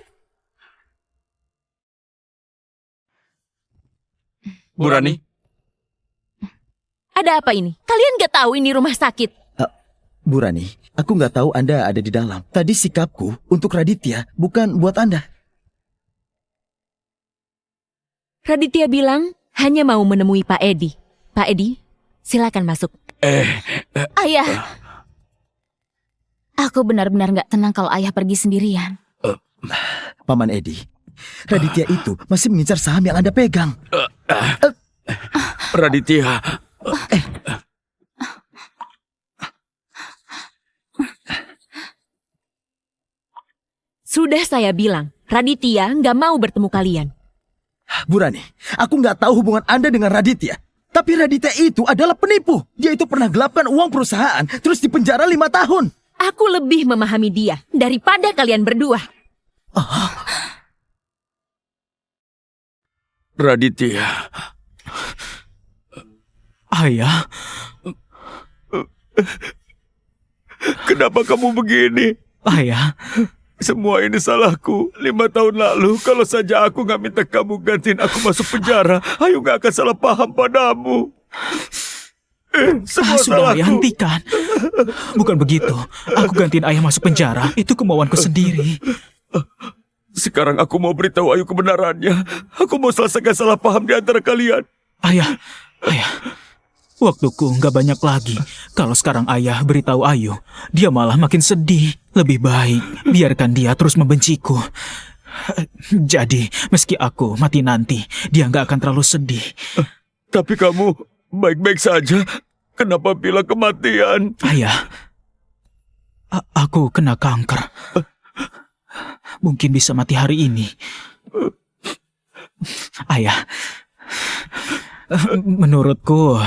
Bu Rani, Ada apa ini? Kalian nggak tahu ini rumah sakit? Bu Rani, aku nggak tahu Anda ada di dalam. Tadi sikapku untuk Raditya, bukan buat Anda. Raditya bilang hanya mau menemui Pak Edi. Pak Edi, silakan masuk. Ayah. Aku benar-benar nggak tenang kalau ayah pergi sendirian. Paman Edi, Raditya itu masih mengincar saham yang Anda pegang. Raditya, Sudah saya bilang, Raditya nggak mau bertemu kalian. Bu Rani, aku nggak tahu hubungan Anda dengan Raditya. Tapi Raditya itu adalah penipu. Dia itu pernah gelapkan uang perusahaan, terus dipenjara 5 tahun. Aku lebih memahami dia daripada kalian berdua. Raditya, Ayah, kenapa kamu begini? ayah, Semua ini salahku. 5 tahun lalu, kalau saja aku gak minta kamu gantiin aku masuk penjara, Ayu gak akan salah paham padamu. Semua sudah ayah salahku. hentikan. Bukan begitu. Aku gantiin ayah masuk penjara. Itu kemauanku sendiri. Sekarang aku mau beritahu Ayu kebenarannya. Aku mau selesaikan salah paham di antara kalian. Ayah. Waktuku nggak banyak lagi. Kalau sekarang ayah beritahu Ayu, dia malah makin sedih. Lebih baik biarkan dia terus membenciku. Jadi, meski aku mati nanti, dia nggak akan terlalu sedih. Tapi kamu baik-baik saja. Kenapa bilang kematian? Ayah, aku kena kanker. Mungkin bisa mati hari ini. Ayah, menurutku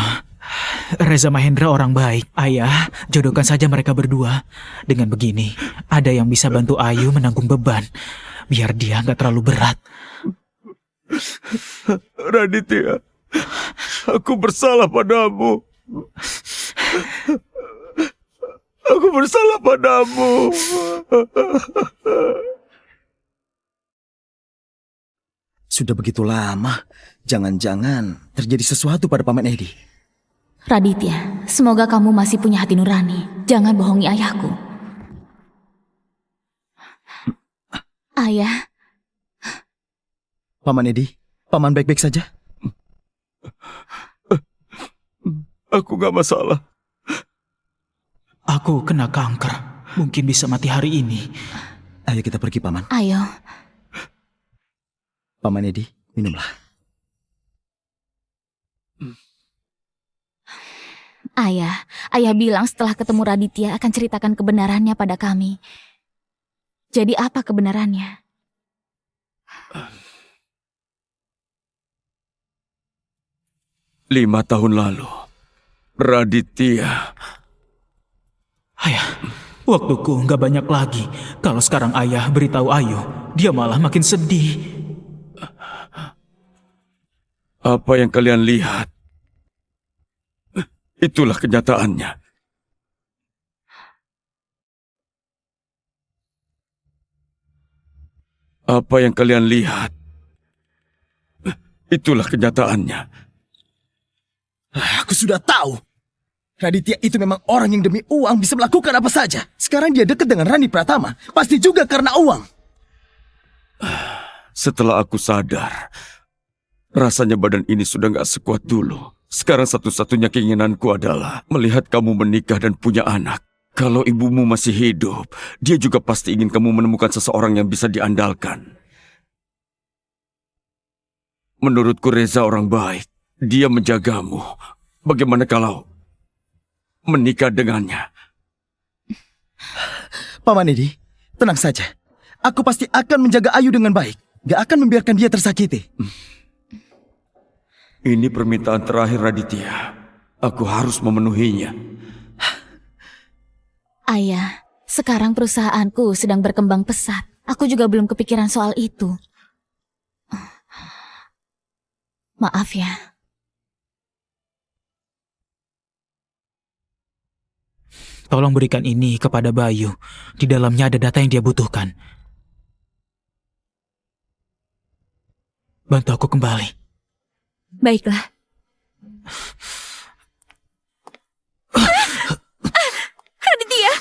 Reza Mahendra orang baik. Ayah, jodohkan saja mereka berdua. Dengan begini, ada yang bisa bantu Ayu menanggung beban. Biar dia nggak terlalu berat. Raditya, aku bersalah padamu. Aku bersalah padamu. Sudah begitu lama. Jangan-jangan terjadi sesuatu pada Paman Edi. Raditya, semoga kamu masih punya hati nurani. Jangan bohongi ayahku. Ayah, Paman Edi, Paman baik-baik saja? Aku gak masalah. Aku kena kanker. Mungkin bisa mati hari ini. Ayo kita pergi, Paman. ayo. Paman Edi, minumlah. Ayah bilang setelah ketemu Raditya akan ceritakan kebenarannya pada kami. Jadi apa kebenarannya? Lima tahun lalu, Raditya Ayah, waktuku nggak banyak lagi. Kalau sekarang ayah beritahu Ayu, dia malah makin sedih. Apa yang kalian lihat, itulah kenyataannya. Apa yang kalian lihat, itulah kenyataannya. Aku sudah tahu. Raditya itu memang orang yang demi uang bisa melakukan apa saja. Sekarang dia dekat dengan Rani Pratama. Pasti juga karena uang. Setelah aku sadar, rasanya badan ini sudah gak sekuat dulu. Sekarang satu-satunya keinginanku adalah melihat kamu menikah dan punya anak. Kalau ibumu masih hidup, dia juga pasti ingin kamu menemukan seseorang yang bisa diandalkan. Menurutku Reza orang baik. Dia menjagamu. Bagaimana kalau menikah dengannya? Paman Edi, tenang saja. Aku pasti akan menjaga Ayu dengan baik. Gak akan membiarkan dia tersakiti. Ini permintaan terakhir Raditya. Aku harus memenuhinya. Ayah, sekarang perusahaanku sedang berkembang pesat. Aku juga belum kepikiran soal itu. Maaf ya. Tolong berikan ini kepada Bayu. Di dalamnya ada data yang dia butuhkan. Bantu aku kembali. Baiklah. Raditya!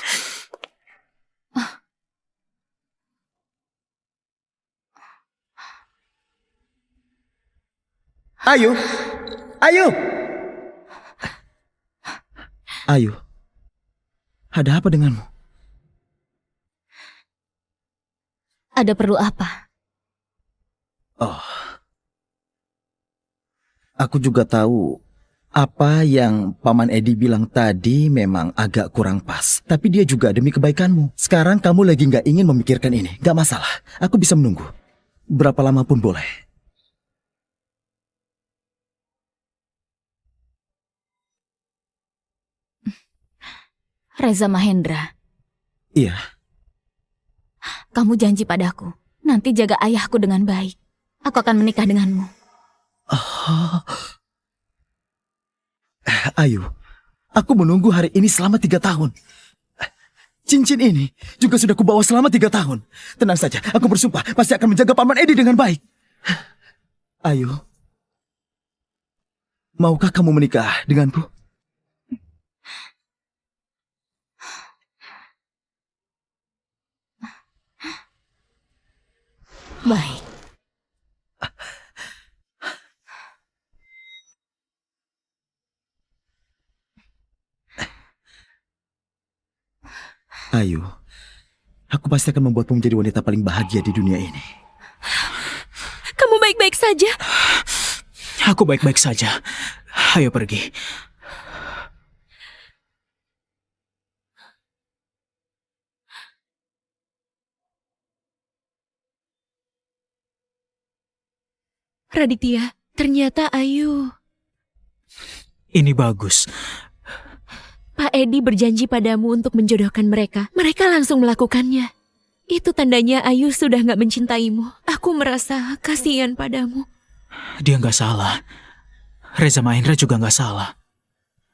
Ayu! Ayu! Ayu. Ada apa denganmu? Ada perlu apa? Oh. Aku juga tahu apa yang Paman Edi bilang tadi memang agak kurang pas. Tapi dia juga demi kebaikanmu. Sekarang kamu lagi nggak ingin memikirkan ini. Gak masalah. Aku bisa menunggu. Berapa lama pun boleh. Reza Mahendra, Iya. kamu janji padaku. Nanti jaga ayahku dengan baik. Aku akan menikah denganmu. Ayu, aku menunggu hari ini selama 3 tahun. Cincin ini juga sudah kubawa selama 3 tahun. Tenang saja, aku bersumpah pasti akan menjaga Paman Edi dengan baik. Ayu, maukah kamu menikah denganku? Baik. Ayu, aku pasti akan membuatmu menjadi wanita paling bahagia di dunia ini. Kamu baik-baik saja? Aku baik-baik saja. Ayo pergi. Raditya, ternyata Ayu. Ini bagus. Pak Edi berjanji padamu untuk menjodohkan mereka. Mereka langsung melakukannya. Itu tandanya Ayu sudah gak mencintaimu. Aku merasa kasihan padamu. Dia nggak salah. Reza Mahendra juga nggak salah.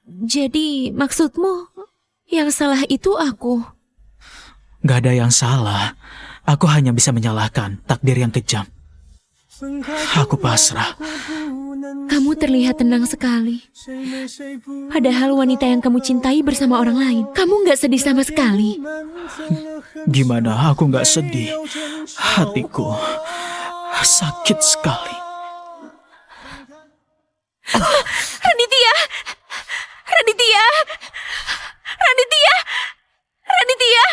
Jadi maksudmu yang salah itu aku? Nggak ada yang salah. Aku hanya bisa menyalahkan takdir yang kejam. Aku pasrah. Kamu terlihat tenang sekali. Padahal wanita yang kamu cintai bersama orang lain. Kamu gak sedih sama sekali. Gimana aku nggak sedih? Hatiku sakit sekali. Raditya! Raditya! Raditya! Raditya!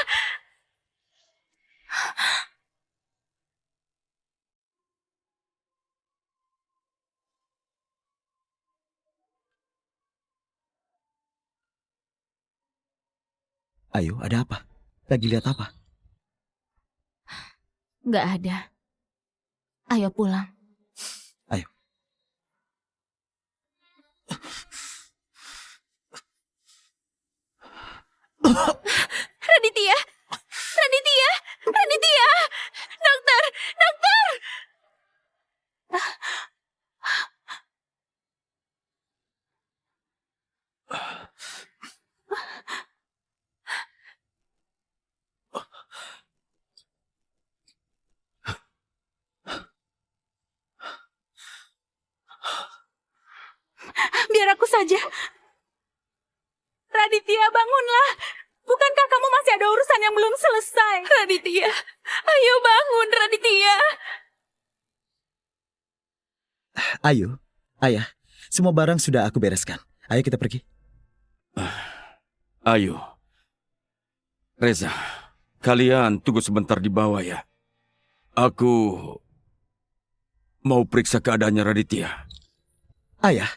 Ayu, ada apa? Lagi lihat apa? Nggak ada. Ayo pulang. Ayo. saja. Raditya, bangunlah. Bukankah kamu masih ada urusan yang belum selesai? Raditya, ayo bangun, Raditya. Ayo, ayah, semua barang sudah aku bereskan. Ayo kita pergi. Ayo. Reza, kalian tunggu sebentar di bawah ya. Aku mau periksa keadaannya Raditya. Ayah,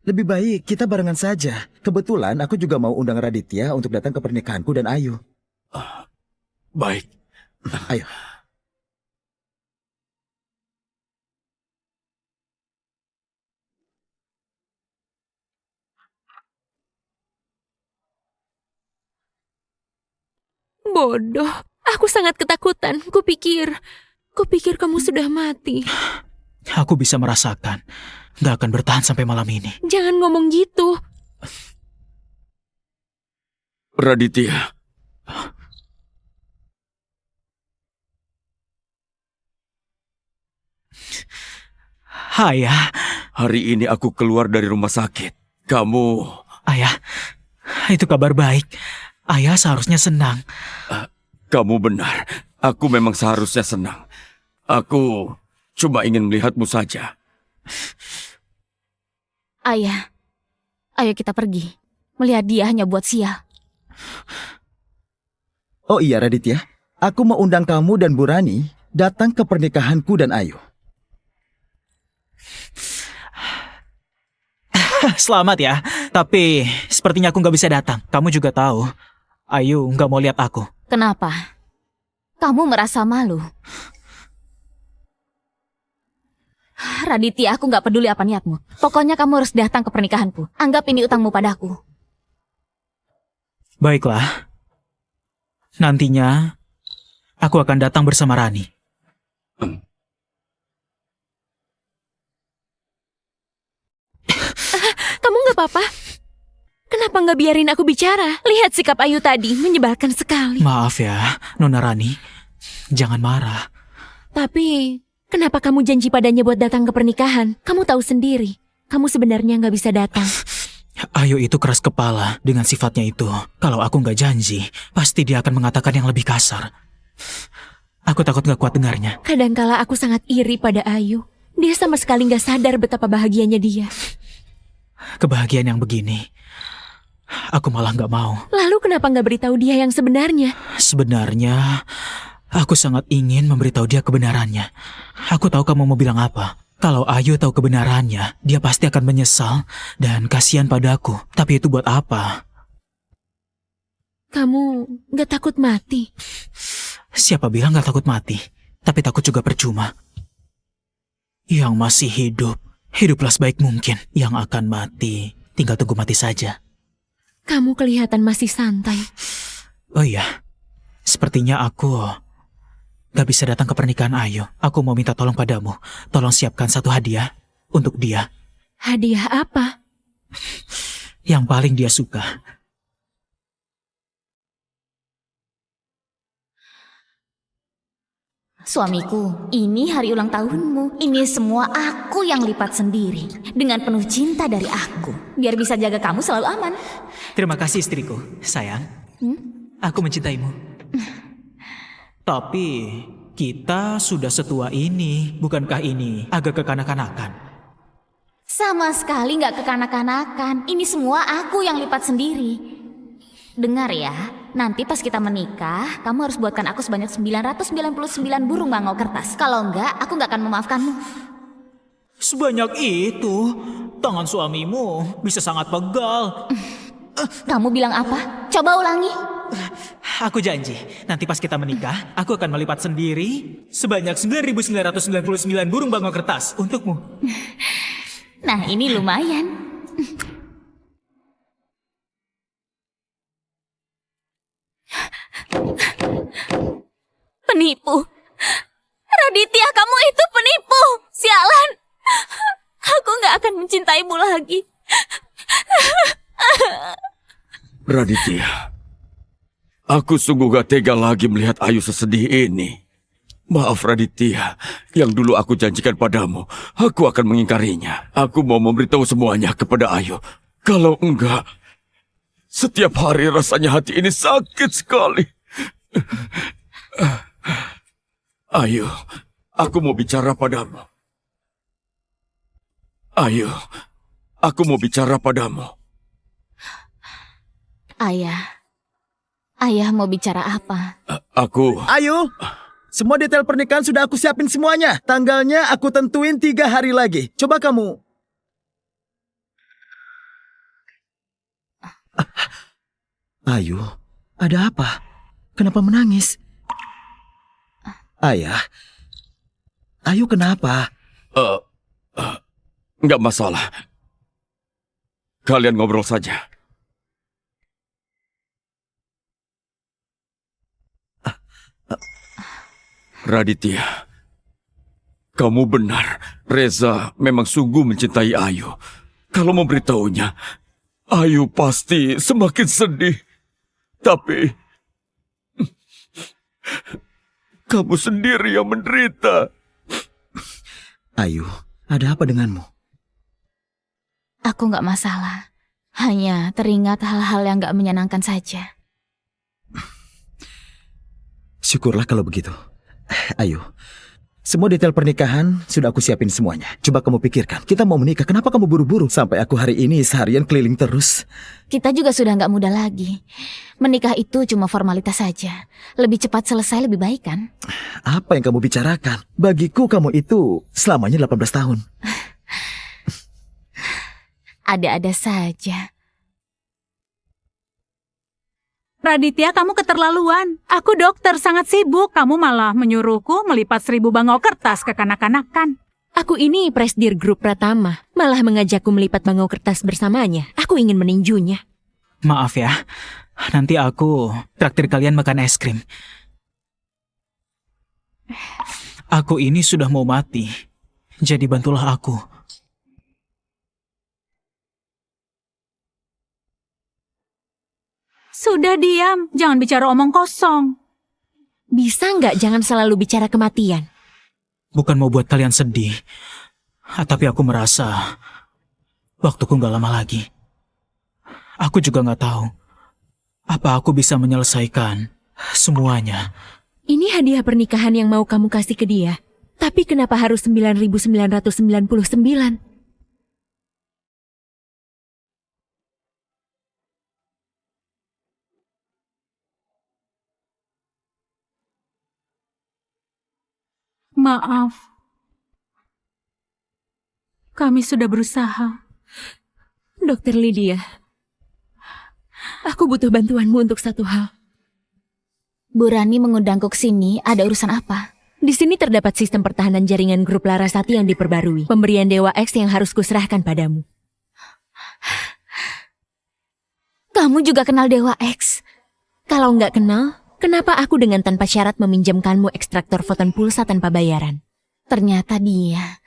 lebih baik kita barengan saja. Kebetulan aku juga mau undang Raditya untuk datang ke pernikahanku dan Ayu. Baik. Ayo. Bodoh, aku sangat ketakutan. Kupikir kamu sudah mati. Aku bisa merasakan. Gak akan bertahan sampai malam ini. Jangan ngomong gitu. Raditya. Ayah, Hari ini aku keluar dari rumah sakit. Kamu... ayah, itu kabar baik. Ayah seharusnya senang. Kamu benar. Aku memang seharusnya senang. Aku cuma ingin melihatmu saja. Ayah, ayo kita pergi. Melihat dia hanya buat sial. Oh iya Raditya, aku mau undang kamu dan Bu Rani datang ke pernikahanku dan Ayu. Selamat ya. Tapi sepertinya aku gak bisa datang. Kamu juga tahu, Ayu gak mau lihat aku. Kenapa? Kamu merasa malu? Raditya, aku gak peduli apa niatmu. Pokoknya kamu harus datang ke pernikahanku. Anggap ini utangmu padaku. Baiklah. Nantinya, aku akan datang bersama Rani. Kamu gak apa-apa? Kenapa gak biarin aku bicara? Lihat sikap Ayu tadi, menyebalkan sekali. Maaf ya, Nona Rani. Jangan marah. Tapi, kenapa kamu janji padanya buat datang ke pernikahan? Kamu tahu sendiri, kamu sebenarnya gak bisa datang. Ayu itu keras kepala dengan sifatnya itu. Kalau aku gak janji, pasti dia akan mengatakan yang lebih kasar. Aku takut gak kuat dengarnya. Kadangkala aku sangat iri pada Ayu. Dia sama sekali gak sadar betapa bahagianya dia. Kebahagiaan yang begini, aku malah gak mau. Lalu kenapa gak beritahu dia yang sebenarnya? Sebenarnya, aku sangat ingin memberitahu dia kebenarannya. Aku tahu kamu mau bilang apa. Kalau Ayu tahu kebenarannya, dia pasti akan menyesal dan kasihan padaku. Tapi itu buat apa? Kamu gak takut mati? Siapa bilang gak takut mati? Tapi takut juga percuma. Yang masih hidup, hiduplah sebaik mungkin. Yang akan mati, tinggal tunggu mati saja. Kamu kelihatan masih santai. Oh iya, sepertinya aku gak bisa datang ke pernikahan Ayu. Aku mau minta tolong padamu. Tolong siapkan satu hadiah untuk dia. Hadiah apa? Yang paling dia suka. Suamiku, ini hari ulang tahunmu. Ini semua aku yang lipat sendiri. Dengan penuh cinta dari aku. Biar bisa jaga kamu selalu aman. Terima kasih istriku. Sayang, aku mencintaimu. Tapi kita sudah setua ini. Bukankah ini agak kekanak-kanakan? Sama sekali gak kekanak-kanakan. Ini semua aku yang lipat sendiri. Dengar ya, nanti pas kita menikah, kamu harus buatkan aku sebanyak 999 burung bangau kertas. Kalau enggak, aku gak akan memaafkanmu. Sebanyak itu? Tangan suamimu bisa sangat pegal. Kamu bilang apa? Coba ulangi. Aku janji, nanti pas kita menikah, aku akan melipat sendiri sebanyak 9.999 burung bangau kertas untukmu. Nah, ini lumayan. Penipu. Raditya, kamu itu penipu. Sialan. Aku gak akan mencintaimu lagi. Raditya, aku sungguh gak tega lagi melihat Ayu sesedih ini. Maaf Raditya, yang dulu aku janjikan padamu, aku akan mengingkarinya. Aku mau memberitahu semuanya kepada Ayu. Kalau enggak, setiap hari rasanya hati ini sakit sekali. Ayu, aku mau bicara padamu. Ayu, aku mau bicara padamu. Ayah mau bicara apa? Aku... Ayo, semua detail pernikahan sudah aku siapin semuanya. Tanggalnya aku tentuin 3 hari lagi. Coba kamu. Ayu, ada apa? Kenapa menangis? Ayah, Ayu kenapa? Enggak masalah. Kalian ngobrol saja. Raditya, kamu benar. Reza memang sungguh mencintai Ayu. Kalau memberitahunya, Ayu pasti semakin sedih. Tapi kamu sendiri yang menderita. Ayu, ada apa denganmu? Aku nggak masalah. Hanya teringat hal-hal yang nggak menyenangkan saja. Syukurlah kalau begitu. Ayu, semua detail pernikahan sudah aku siapin semuanya. Coba kamu pikirkan, kita mau menikah, kenapa kamu buru-buru? Sampai aku hari ini seharian keliling terus. Kita juga sudah nggak muda lagi. Menikah itu cuma formalitas saja. Lebih cepat selesai lebih baik kan? Apa yang kamu bicarakan? Bagiku kamu itu selamanya 18 tahun. Ada-ada saja. Raditya, kamu keterlaluan. Aku dokter sangat sibuk. Kamu malah menyuruhku melipat 1000 bangau kertas ke kanak-kanakan. Aku ini Presdir Grup Pratama, malah mengajakku melipat bangau kertas bersamanya. Aku ingin meninjunya. Maaf ya, nanti aku traktir kalian makan es krim. Aku ini sudah mau mati, jadi bantulah aku. Sudah diam, jangan bicara omong kosong. Bisa nggak jangan selalu bicara kematian? Bukan mau buat kalian sedih, tapi aku merasa waktuku gak lama lagi. Aku juga gak tahu apa aku bisa menyelesaikan semuanya. Ini hadiah pernikahan yang mau kamu kasih ke dia. Tapi kenapa harus 9.999? Maaf. Kami sudah berusaha. Dokter Lydia, aku butuh bantuanmu untuk satu hal. Bu Rani mengundangku ke sini, ada urusan apa? Di sini terdapat sistem pertahanan jaringan grup Larasati yang diperbarui. Pemberian Dewa X yang harus kuserahkan padamu. Kamu juga kenal Dewa X? Kalau nggak kenal, kenapa aku dengan tanpa syarat meminjamkanmu ekstraktor foton pulsa tanpa bayaran? Ternyata dia.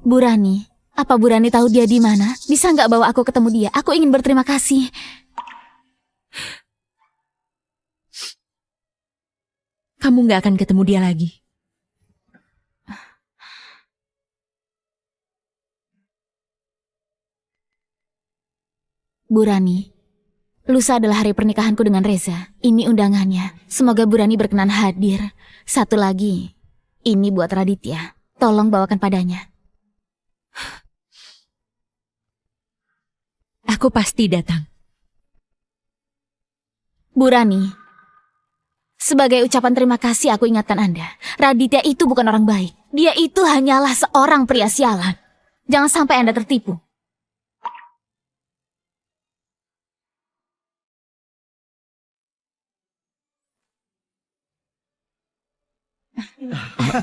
Bu Rani, apa Bu Rani tahu dia di mana? Bisa nggak bawa aku ketemu dia? Aku ingin berterima kasih. Kamu nggak akan ketemu dia lagi. Bu Rani, lusa adalah hari pernikahanku dengan Reza. Ini undangannya. Semoga Bu Rani berkenan hadir. Satu lagi, ini buat Raditya. Tolong bawakan padanya. Aku pasti datang. Bu Rani, sebagai ucapan terima kasih aku ingatkan Anda. Raditya itu bukan orang baik. Dia itu hanyalah seorang pria sialan. Jangan sampai Anda tertipu.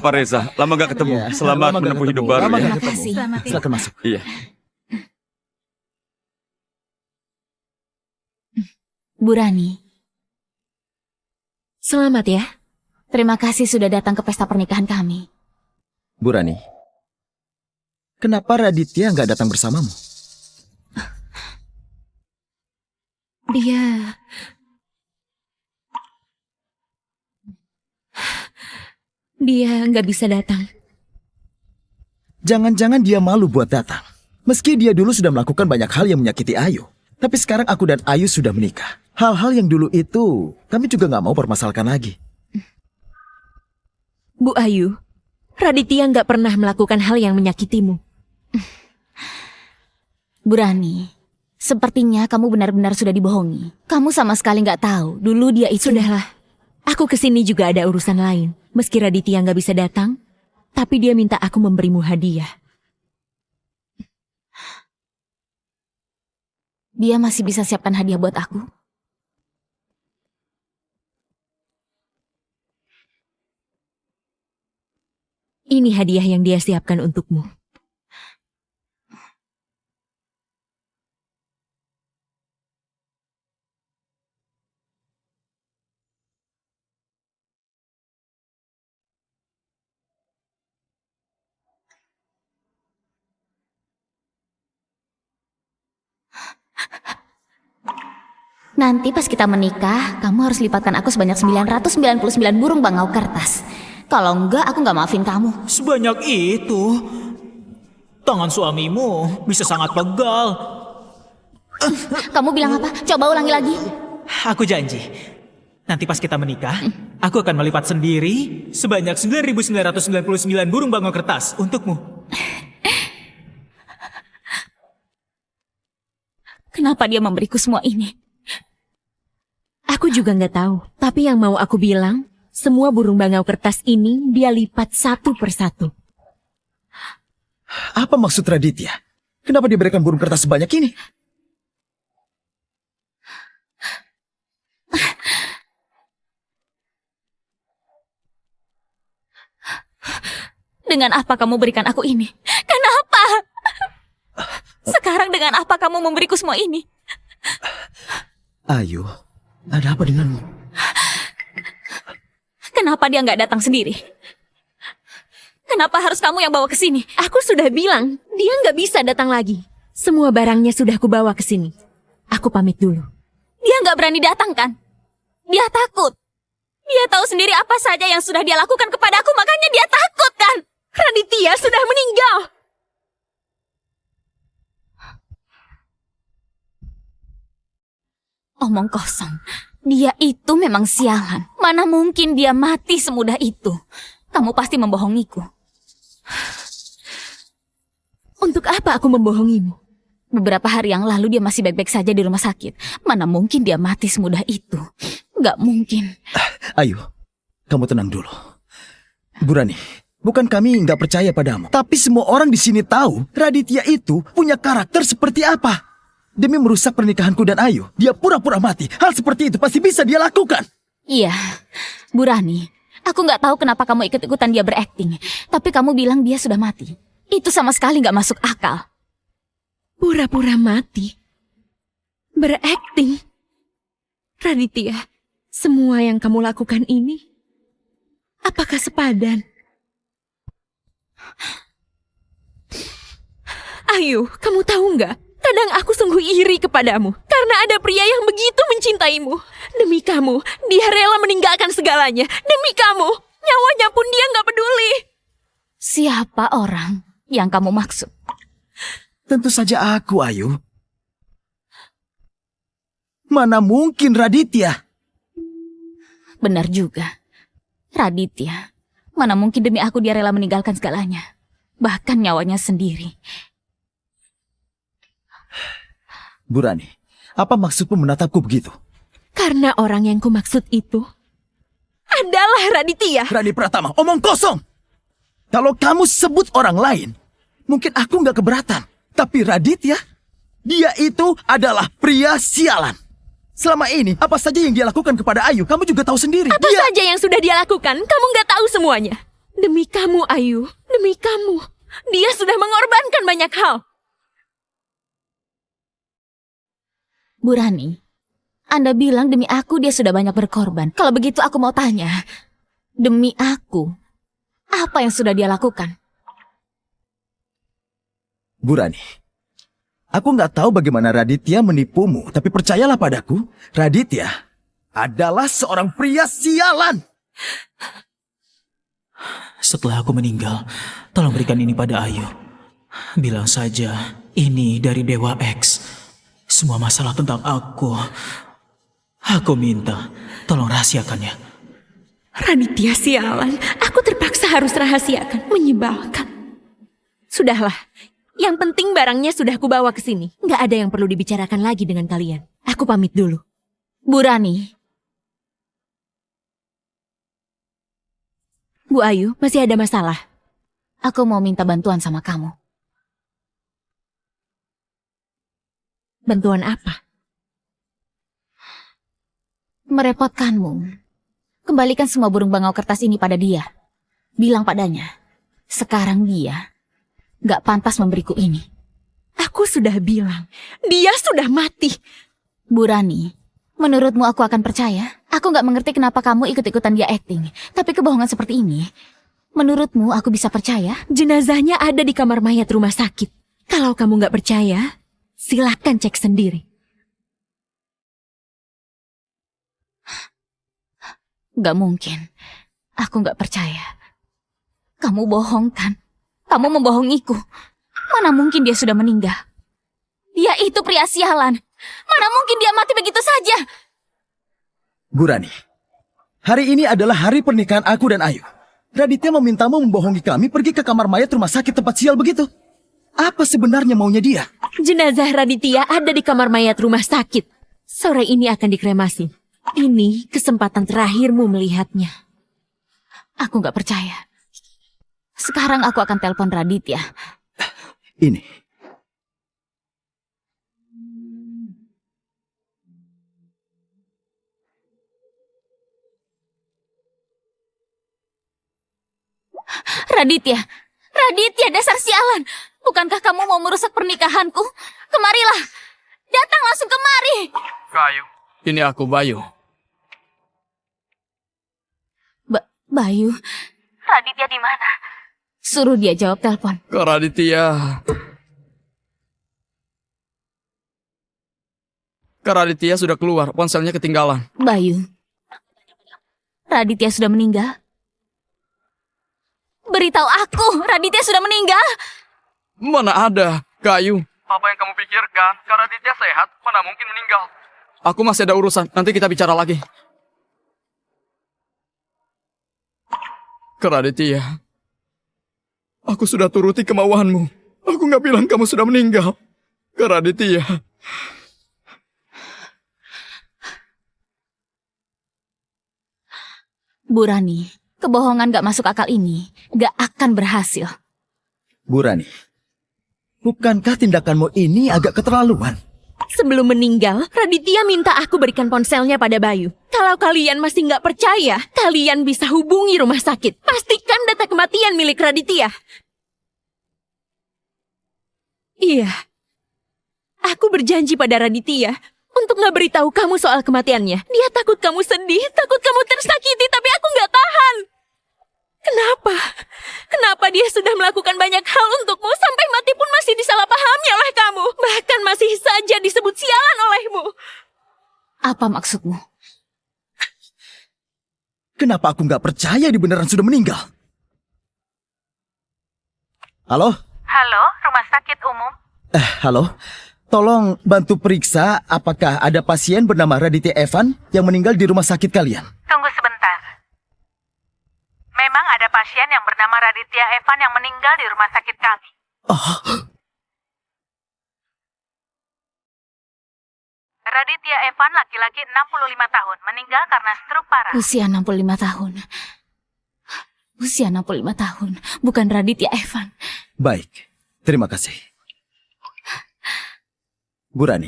Pak Reza, lama gak ketemu. Iya, Selamat lama gak menempuh hidup ketemu. baru Lama ya. gak Terima ketemu. kasih. Selamat tinggal. Silakan masuk. Iya. Bu Rani, Selamat ya. terima kasih sudah datang ke pesta pernikahan kami. Bu Rani, kenapa Raditya nggak datang bersamamu? Dia nggak bisa datang. Jangan-jangan dia malu buat datang. Meski dia dulu sudah melakukan banyak hal yang menyakiti Ayu. Tapi sekarang aku dan Ayu sudah menikah. Hal-hal yang dulu itu kami juga nggak mau permasalahkan lagi. Bu Ayu, Raditya nggak pernah melakukan hal yang menyakitimu. Bu Rani, sepertinya kamu benar-benar sudah dibohongi. Kamu sama sekali nggak tahu dulu dia itu... Sudahlah, aku kesini juga ada urusan lain. Meski Raditya nggak bisa datang, tapi dia minta aku memberimu hadiah. Dia masih bisa siapkan hadiah buat aku? Ini hadiah yang dia siapkan untukmu. Nanti pas kita menikah, kamu harus lipatkan aku sebanyak 999 burung bangau kertas. Kalau enggak, aku nggak maafin kamu. Sebanyak itu? Tangan suamimu bisa sangat pegal. Kamu bilang apa? Coba ulangi lagi. Aku janji, nanti pas kita menikah, aku akan melipat sendiri sebanyak 9.999 burung bangau kertas untukmu. Kenapa dia memberiku semua ini? Aku juga nggak tahu. Tapi yang mau aku bilang, semua burung bangau kertas ini dia lipat satu persatu. Apa maksud Raditya? Kenapa dia berikan burung kertas sebanyak ini? Dengan apa kamu berikan aku ini? Kenapa? Sekarang dengan apa kamu memberiku semua ini? Ayu, ada apa denganmu? Kenapa dia nggak datang sendiri? Kenapa harus kamu yang bawa ke sini? Aku sudah bilang, dia nggak bisa datang lagi. Semua barangnya sudah kubawa ke sini. Aku pamit dulu. Dia nggak berani datang kan? Dia takut. Dia tahu sendiri apa saja yang sudah dia lakukan kepadaku, makanya dia takut kan? Raditya sudah meninggal. Omong kosong. Dia itu memang sialan. Mana mungkin dia mati semudah itu? Kamu pasti membohongiku. Untuk apa aku membohongimu? Beberapa hari yang lalu dia masih baik-baik saja di rumah sakit. Mana mungkin dia mati semudah itu? Nggak mungkin. Ayu, kamu tenang dulu. Bu Rani, bukan kami nggak percaya padamu. Tapi semua orang di sini tahu Raditya itu punya karakter seperti apa. Demi merusak pernikahanku dan Ayu, dia pura-pura mati. Hal seperti itu pasti bisa dia lakukan. Iya, Bu Rani. Aku nggak tahu kenapa kamu ikut-ikutan dia berakting. Tapi kamu bilang dia sudah mati. Itu sama sekali nggak masuk akal. Pura-pura mati? Berakting? Raditya, semua yang kamu lakukan ini, apakah sepadan? Ayu, kamu tahu nggak? Kadang aku sungguh iri kepadamu karena ada pria yang begitu mencintaimu. Demi kamu, dia rela meninggalkan segalanya. Demi kamu, nyawanya pun dia nggak peduli. Siapa orang yang kamu maksud? Tentu saja aku, Ayu. Mana mungkin Raditya? Benar juga. Raditya. Mana mungkin demi aku dia rela meninggalkan segalanya. Bahkan nyawanya sendiri. Bu Rani, apa maksudmu menatapku begitu? Karena orang yang kumaksud itu adalah Raditya. Rani Pratama, omong kosong! Kalau kamu sebut orang lain, mungkin aku nggak keberatan. Tapi Raditya, dia itu adalah pria sialan. Selama ini, apa saja yang dia lakukan kepada Ayu, kamu juga tahu sendiri. Apa saja yang sudah dia lakukan, kamu nggak tahu semuanya. Demi kamu, Ayu, demi kamu, dia sudah mengorbankan banyak hal. Bu Rani, Anda bilang demi aku dia sudah banyak berkorban. Kalau begitu aku mau tanya, demi aku, apa yang sudah dia lakukan? Bu Rani, aku nggak tahu bagaimana Raditya menipumu, tapi percayalah padaku, Raditya adalah seorang pria sialan. Setelah aku meninggal, tolong berikan ini pada Ayu. Bilang saja, ini dari Dewa X. Semua masalah tentang aku minta, tolong rahasiakannya. Raditya sialan, aku terpaksa harus rahasiakan, menyebalkan. Sudahlah, yang penting barangnya sudah kubawa ke sini. Nggak ada yang perlu dibicarakan lagi dengan kalian. Aku pamit dulu. Bu Rani, Bu Ayu, masih ada masalah? aku mau minta bantuan sama kamu. Bantuan apa? Merepotkanmu. Kembalikan semua burung bangau kertas ini pada dia. Bilang padanya, sekarang dia gak pantas memberiku ini. Aku sudah bilang, dia sudah mati. Bu Rani, menurutmu aku akan percaya? Aku gak mengerti kenapa kamu ikut-ikutan dia acting. Tapi kebohongan seperti ini, menurutmu aku bisa percaya? Jenazahnya ada di kamar mayat rumah sakit. Kalau kamu nggak percaya, silakan cek sendiri. Gak mungkin. Aku gak percaya. Kamu bohong kan? Kamu membohongiku. Mana mungkin dia sudah meninggal? Dia itu pria sialan. Mana mungkin dia mati begitu saja? Bu Rani, hari ini adalah hari pernikahan aku dan Ayu. Raditya memintamu membohongi kami pergi ke kamar mayat rumah sakit tempat sial begitu. Apa sebenarnya maunya dia? Jenazah Raditya ada di kamar mayat rumah sakit. Sore ini akan dikremasi. Ini kesempatan terakhirmu melihatnya. Aku gak percaya. Sekarang aku akan telepon Raditya. Ini. Raditya, Raditya, dasar sialan. Bukankah kamu mau merusak pernikahanku? Kemarilah. Datang langsung kemari. Kayu. Ini aku, Bayu. Bayu. Raditya di mana? Suruh dia jawab telepon. Kak Raditya. Kak Raditya sudah keluar, ponselnya ketinggalan. Bayu. Raditya sudah meninggal? Beritahu aku, Raditya sudah meninggal. Mana ada, Kayu. Apa yang kamu pikirkan? Kak Raditya sehat, mana mungkin meninggal. Aku masih ada urusan, nanti kita bicara lagi. Kak Raditya, aku sudah turuti kemauanmu. Aku nggak bilang kamu sudah meninggal. Kak Raditya. Bu Rani, kebohongan gak masuk akal ini gak akan berhasil. Bu Rani, bukankah tindakanmu ini agak keterlaluan? Sebelum meninggal, Raditya minta aku berikan ponselnya pada Bayu. Kalau kalian masih nggak percaya, kalian bisa hubungi rumah sakit. Pastikan data kematian milik Raditya. Iya, aku berjanji pada Raditya untuk nggak beritahu kamu soal kematiannya. Dia takut kamu sedih, takut kamu tersakiti, tapi aku nggak tahan. Kenapa? Kenapa dia sudah melakukan banyak hal untukmu sampai mati pun masih disalahpahami oleh kamu? Bahkan masih saja disebut sialan olehmu. Apa maksudmu? Kenapa aku nggak percaya dia beneran sudah meninggal? Halo? Halo, rumah sakit umum. Halo? Tolong bantu periksa apakah ada pasien bernama Raditya Evan yang meninggal di rumah sakit kalian. Tunggu sebentar. Memang ada pasien yang bernama Raditya Evan yang meninggal di rumah sakit kami. Raditya Evan laki-laki 65 tahun, meninggal karena stroke parah. Usia 65 tahun. Usia 65 tahun, bukan Raditya Evan. Baik, terima kasih. Bu Rani,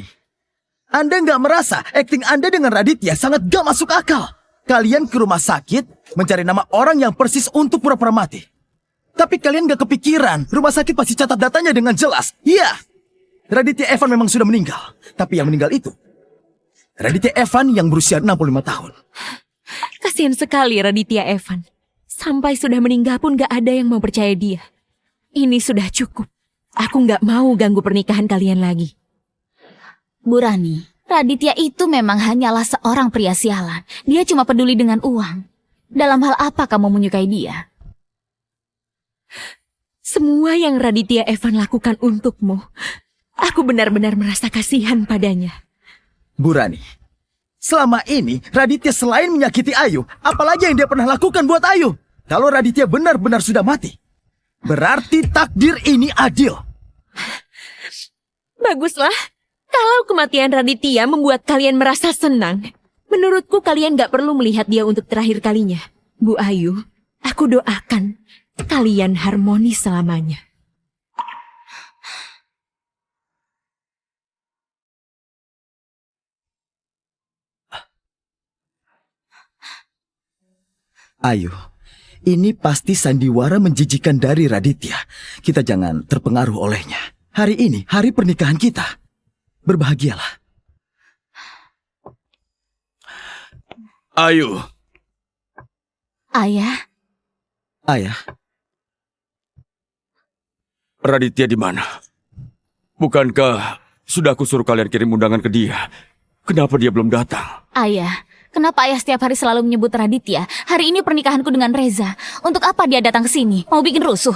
Anda nggak merasa akting Anda dengan Raditya sangat gak masuk akal? Kalian ke rumah sakit mencari nama orang yang persis untuk pura-pura mati. Tapi kalian gak kepikiran, rumah sakit pasti catat datanya dengan jelas. Iya, Raditya Evan memang sudah meninggal. Tapi yang meninggal itu, Raditya Evan yang berusia 65 tahun. Kasihan sekali Raditya Evan. Sampai sudah meninggal pun gak ada yang mau percaya dia. Ini sudah cukup. Aku gak mau ganggu pernikahan kalian lagi. Bu Rani, Raditya itu memang hanyalah seorang pria sialan. Dia cuma peduli dengan uang. Dalam hal apa kamu menyukai dia? Semua yang Raditya Evan lakukan untukmu, aku benar-benar merasa kasihan padanya. Bu Rani, selama ini Raditya selain menyakiti Ayu, apalagi yang dia pernah lakukan buat Ayu? Kalau Raditya benar-benar sudah mati, berarti takdir ini adil. Baguslah, kalau kematian Raditya membuat kalian merasa senang, menurutku kalian gak perlu melihat dia untuk terakhir kalinya. Bu Ayu, aku doakan kalian harmonis selamanya. Ayu, ini pasti sandiwara menjijikan dari Raditya. Kita jangan terpengaruh olehnya. Hari ini, hari pernikahan kita. Berbahagialah. Ayu, Ayah, Ayah, Raditya di mana? Bukankah sudah aku suruh kalian kirim undangan ke dia? Kenapa dia belum datang? ayah. Kenapa ayah setiap hari selalu menyebut Raditya? Hari ini pernikahanku dengan Reza. Untuk apa dia datang ke sini? Mau bikin rusuh?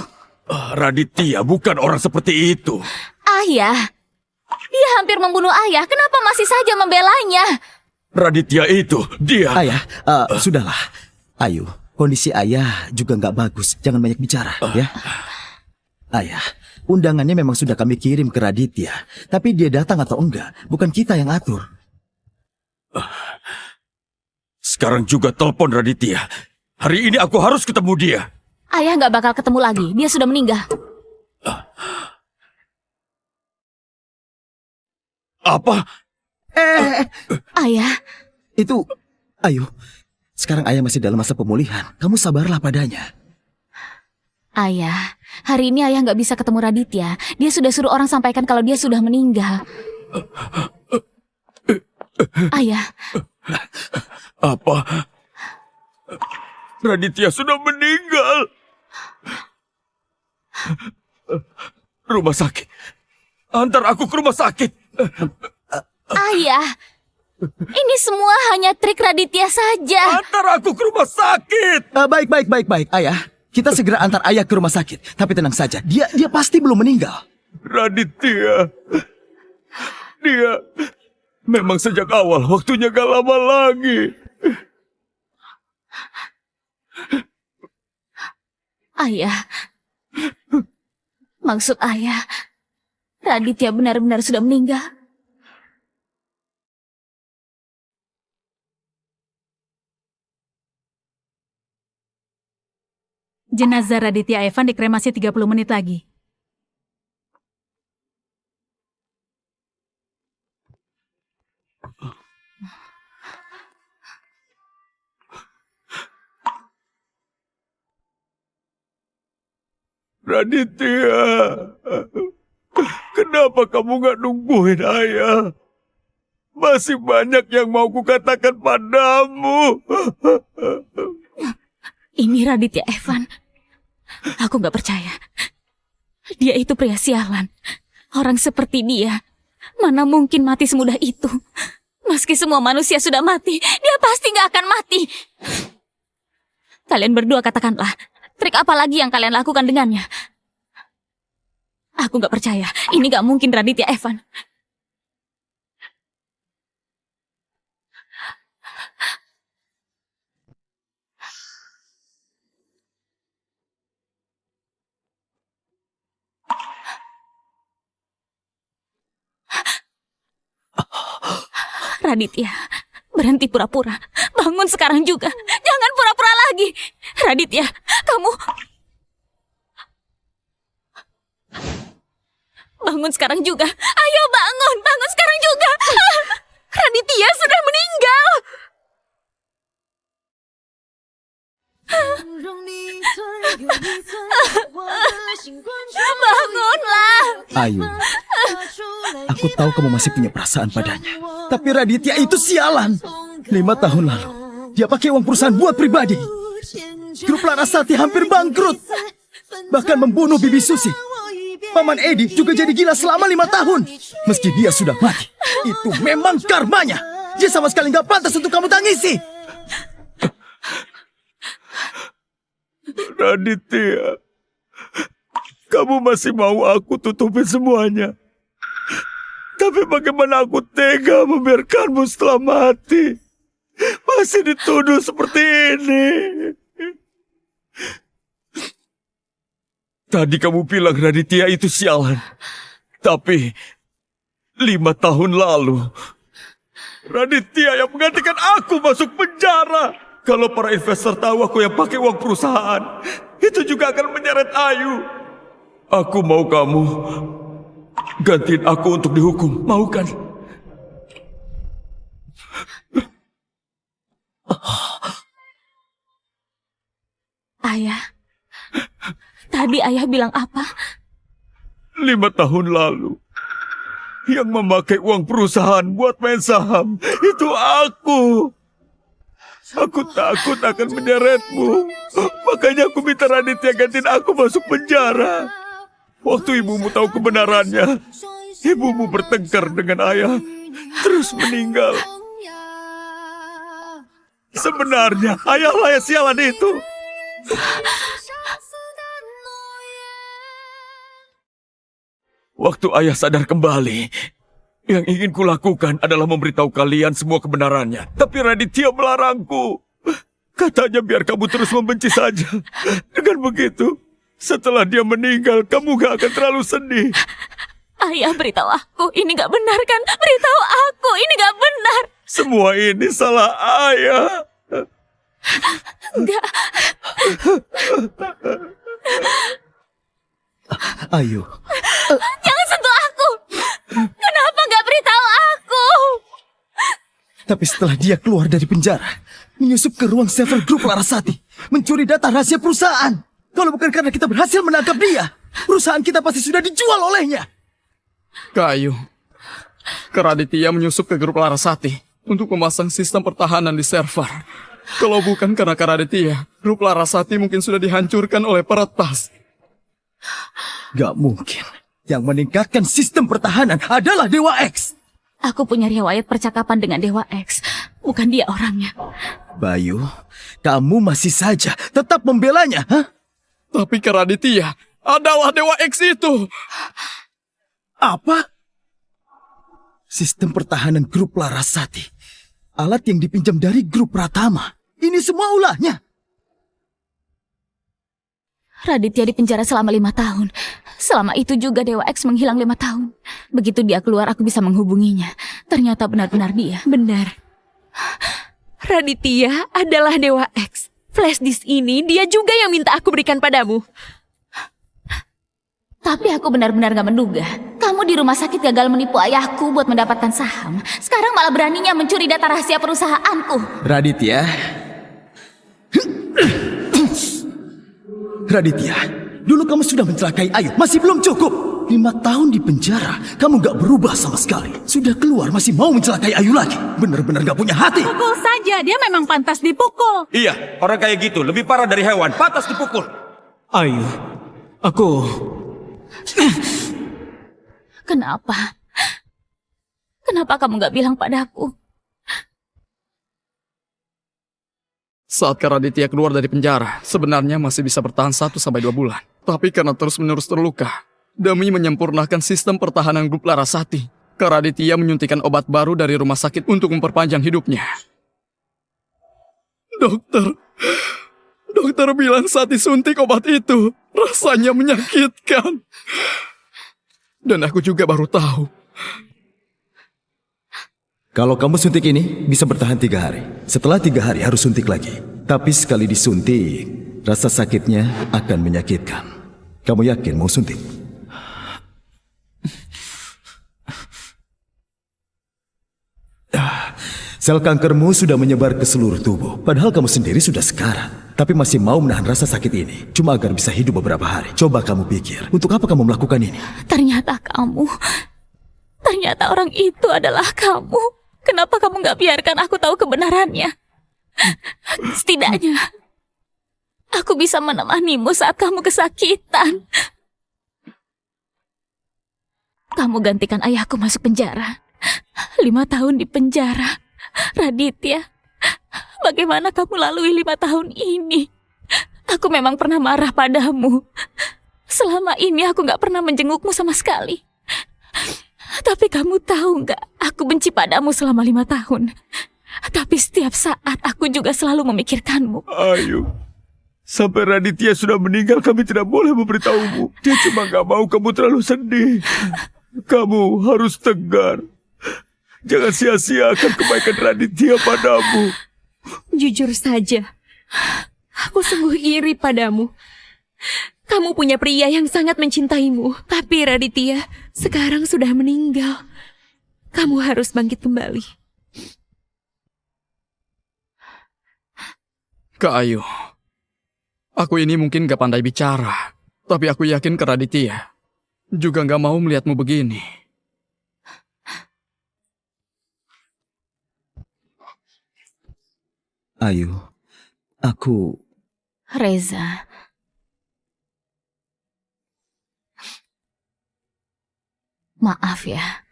Raditya bukan orang seperti itu. Ayah, dia hampir membunuh ayah. Kenapa masih saja membelanya? Raditya itu, dia... Ayah, sudahlah. Ayu, kondisi ayah juga nggak bagus. Jangan banyak bicara, ya. Ayah, undangannya memang sudah kami kirim ke Raditya. Tapi dia datang atau enggak, bukan kita yang atur. Sekarang juga telepon Raditya. Hari ini aku harus ketemu dia. Ayah nggak bakal ketemu lagi. Dia sudah meninggal. Apa? Ayah, Itu, Ayu, sekarang ayah masih dalam masa pemulihan. Kamu sabarlah padanya. ayah. Hari ini ayah nggak bisa ketemu Raditya. Dia sudah suruh orang sampaikan kalau dia sudah meninggal. Ayah, Apa? Raditya sudah meninggal. Rumah sakit. Antar aku ke rumah sakit. ayah. Ini semua hanya trik Raditya saja. Antar aku ke rumah sakit. Baik, ayah. Kita segera antar ayah ke rumah sakit. Tapi tenang saja, dia pasti belum meninggal. Raditya. Dia memang sejak awal waktunya gak lama lagi. Ayah. Maksud ayah, Raditya benar-benar sudah meninggal. Jenazah Raditya Evan dikremasi 30 menit lagi. Raditya. Kenapa kamu gak nungguin ayah? Masih banyak yang mau kukatakan padamu. Ini Raditya Evan. Aku nggak percaya. Dia itu pria sialan. Orang seperti dia, mana mungkin mati semudah itu? Meski semua manusia sudah mati, dia pasti nggak akan mati. Kalian berdua katakanlah, trik apa lagi yang kalian lakukan dengannya? Aku nggak percaya. Ini nggak mungkin Raditya Evan. Raditya, berhenti pura-pura. Bangun sekarang juga. Jangan pura-pura lagi. Raditya, kamu... Bangun sekarang juga. Ayo bangun, bangun sekarang juga. Raditya sudah meninggal. Bangunlah. Ayu, aku tahu kamu masih punya perasaan padanya. Tapi Raditya itu sialan. 5 tahun lalu, dia pakai uang perusahaan buat pribadi. Grup Larasati hampir bangkrut. Bahkan membunuh Bibi Susi. Paman Edi juga jadi gila selama 5 tahun. Meski dia sudah mati. Itu memang karmanya. Dia sama sekali gak pantas untuk kamu tangisi. Raditya. Kamu masih mau aku tutupin semuanya. Tapi bagaimana aku tega membiarkanmu setelah mati? Masih dituduh seperti ini. Tadi kamu bilang Raditya itu sialan. Tapi 5 tahun lalu, Raditya yang menggantikan aku masuk penjara. Kalau para investor tahu aku yang pakai uang perusahaan, itu juga akan menyeret Ayu. Aku mau kamu gantiin aku untuk dihukum, mau kan? Ayah, tadi ayah bilang apa? 5 tahun lalu, yang memakai uang perusahaan buat main saham, itu aku. Aku takut akan menyeretmu. Makanya aku minta Raditya gantiin aku masuk penjara. Waktu ibumu tahu kebenarannya, ibumu bertengkar dengan ayah, terus meninggal. Sebenarnya ayahlah yang sialan itu. Waktu ayah sadar kembali, yang ingin kulakukan adalah memberitahu kalian semua kebenarannya. Tapi Raditya melarangku. Katanya biar kamu terus membenci saja. Dengan begitu, setelah dia meninggal, kamu gak akan terlalu sedih. Ayah, beritahu aku, ini gak benar kan? Beritahu aku, ini gak benar. Semua ini salah ayah. Enggak. Ayu, Jangan sentuh aku. Kenapa gak beritahu aku? tapi setelah dia keluar dari penjara, menyusup ke ruang server grup Larasati, mencuri data rahasia perusahaan. Kalau bukan karena kita berhasil menangkap dia, perusahaan kita pasti sudah dijual olehnya. Kayu. Raditya menyusup ke grup Larasati untuk memasang sistem pertahanan di server. Kalau bukan karena Raditya, grup Larasati mungkin sudah dihancurkan oleh peretas. Gak mungkin. Yang meningkatkan sistem pertahanan adalah Dewa X. Aku punya riwayat percakapan dengan Dewa X. Bukan dia orangnya. Bayu, kamu masih saja tetap membelanya, hah? Tapi Raditya adalah Dewa X itu. Apa? Sistem pertahanan grup Larasati. Alat yang dipinjam dari grup Pratama. Ini semua ulahnya. Raditya dipenjara selama 5 tahun. Selama itu juga Dewa X menghilang 5 tahun. Begitu dia keluar, aku bisa menghubunginya. Ternyata benar-benar dia. Benar. Raditya adalah Dewa X. Flash disk ini dia juga yang minta aku berikan padamu. Tapi aku benar-benar gak menduga. Kamu di rumah sakit gagal menipu ayahku buat mendapatkan saham. Sekarang malah beraninya mencuri data rahasia perusahaanku. Raditya. Raditya, dulu kamu sudah mencelakai Ayu. Masih belum cukup. 5 tahun di penjara, kamu gak berubah sama sekali. Sudah keluar masih mau mencelakai Ayu lagi. Benar-benar gak punya hati. Pukul saja, dia memang pantas dipukul. Iya, orang kayak gitu lebih parah dari hewan, pantas dipukul. Ayu, aku... Kenapa? Kenapa kamu gak bilang padaku? Saat Raditya keluar dari penjara, sebenarnya masih bisa bertahan 1-2 bulan. Tapi karena terus-menerus terluka, demi menyempurnakan sistem pertahanan grup Larasati, Raditya menyuntikkan obat baru dari rumah sakit untuk memperpanjang hidupnya. Dokter bilang saat disuntik obat itu, rasanya menyakitkan. Dan aku juga baru tahu. Kalau kamu suntik ini, bisa bertahan 3 hari. Setelah 3 hari harus suntik lagi. Tapi sekali disuntik, rasa sakitnya akan menyakitkan. Kamu yakin mau suntik? Sel kankermu sudah menyebar ke seluruh tubuh. Padahal kamu sendiri sudah sekarat. Tapi masih mau menahan rasa sakit ini. Cuma agar bisa hidup beberapa hari. Coba kamu pikir, untuk apa kamu melakukan ini? Ternyata orang itu adalah kamu. Kenapa kamu gak biarkan aku tahu kebenarannya? Setidaknya, aku bisa menemanimu saat kamu kesakitan. Kamu gantikan ayahku masuk penjara. 5 tahun di penjara. Raditya, bagaimana kamu lalui 5 tahun ini? Aku memang pernah marah padamu. Selama ini aku gak pernah menjengukmu sama sekali. Tapi kamu tahu gak, aku benci padamu selama 5 tahun. Tapi setiap saat aku juga selalu memikirkanmu. Ayu, sampai Raditya sudah meninggal kami tidak boleh memberitahumu. Dia cuma gak mau kamu terlalu sedih. Kamu harus tegar. Jangan sia-siakan kebaikan Raditya padamu. Jujur saja, aku sungguh iri padamu. Kamu punya pria yang sangat mencintaimu, tapi Raditya sekarang sudah meninggal. Kamu harus bangkit kembali. Kak Ayu, aku ini mungkin gak pandai bicara, tapi aku yakin Kak Raditya juga gak mau melihatmu begini. Ayu, aku... Reza, maaf ya,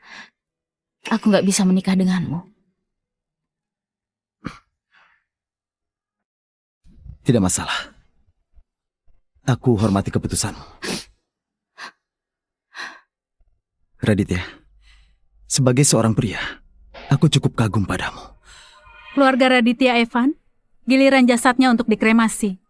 aku gak bisa menikah denganmu. Tidak masalah. Aku hormati keputusanmu. Raditya, sebagai seorang pria, aku cukup kagum padamu. Keluarga Raditya Evan, giliran jasadnya untuk dikremasi.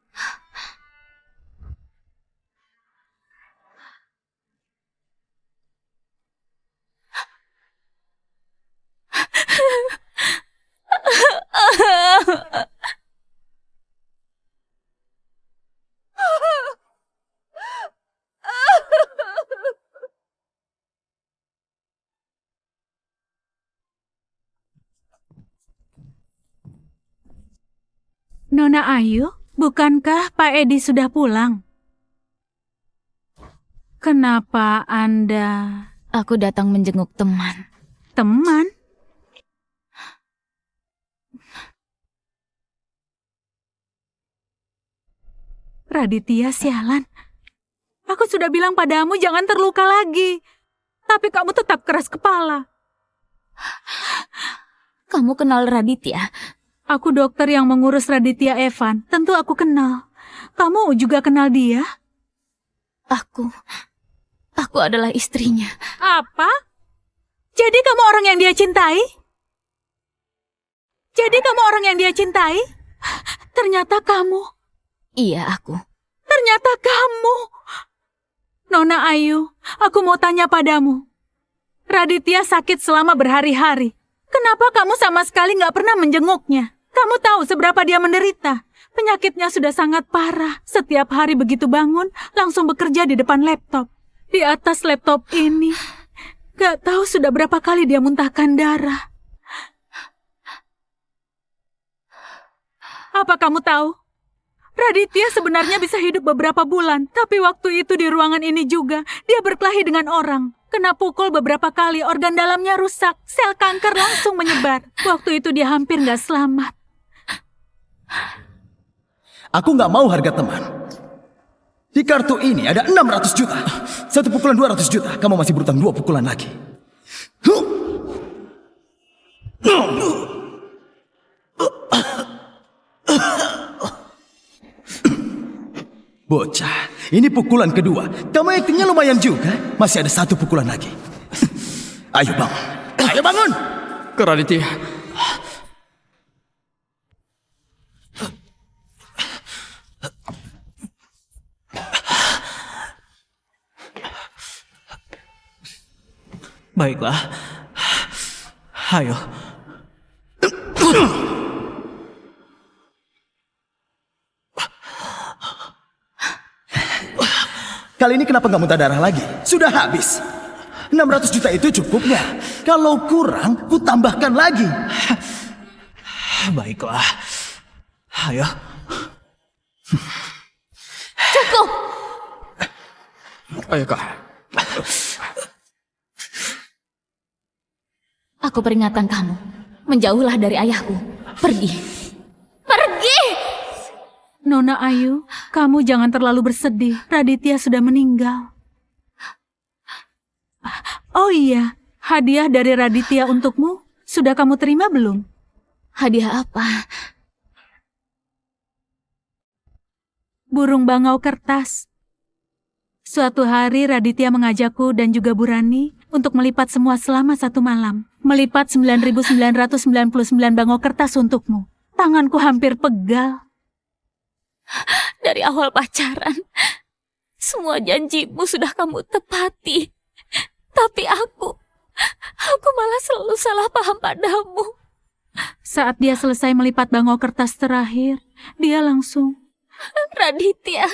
Nona Ayu, bukankah Pak Edi sudah pulang? Kenapa Anda... Aku datang menjenguk teman. Teman? Raditya, sialan. Aku sudah bilang padamu jangan terluka lagi. Tapi kamu tetap keras kepala. Kamu kenal Raditya? Aku dokter yang mengurus Raditya Evan. Tentu aku kenal. Kamu juga kenal dia? Aku adalah istrinya. Apa? Jadi kamu orang yang dia cintai? Jadi kamu orang yang dia cintai? Ternyata kamu. Iya, aku. Ternyata kamu. Nona Ayu, aku mau tanya padamu. Raditya sakit selama berhari-hari. Kenapa kamu sama sekali nggak pernah menjenguknya? Kamu tahu seberapa dia menderita? Penyakitnya sudah sangat parah. Setiap hari begitu bangun, langsung bekerja di depan laptop. Di atas laptop ini, gak tahu sudah berapa kali dia muntahkan darah. Apa kamu tahu? Raditya sebenarnya bisa hidup beberapa bulan, tapi waktu itu di ruangan ini juga, dia berkelahi dengan orang. Kena pukul beberapa kali, organ dalamnya rusak, sel kanker langsung menyebar. Waktu itu dia hampir gak selamat. Aku nggak mau harga teman. Di kartu ini ada 600 juta. Satu pukulan 200 juta. Kamu masih berutang 2 pukulan lagi. Bocah, ini pukulan kedua. Kamu aktingnya lumayan juga. Masih ada 1 pukulan lagi. Ayo bangun. Ayo bangun. Kak Raditya, Baiklah. Ayo. Kali ini kenapa nggak muntah darah lagi? Sudah habis. 600 juta itu cukup nggak? Kalau kurang, ku tambahkan lagi. Baiklah. Ayo. Cukup! ayo Kak. Aku peringatkan kamu. Menjauhlah dari ayahku. Pergi. Pergi! Nona Ayu, kamu jangan terlalu bersedih. Raditya sudah meninggal. Oh iya, hadiah dari Raditya untukmu sudah kamu terima belum? Hadiah apa? Burung bangau kertas. Suatu hari Raditya mengajakku dan juga Burani untuk melipat semua selama 1 malam. Melipat 9.999 bango kertas untukmu. Tanganku hampir pegal. Dari awal pacaran, semua janjimu sudah kamu tepati. Tapi aku malah selalu salah paham padamu. Saat dia selesai melipat bango kertas terakhir, dia langsung, Raditya,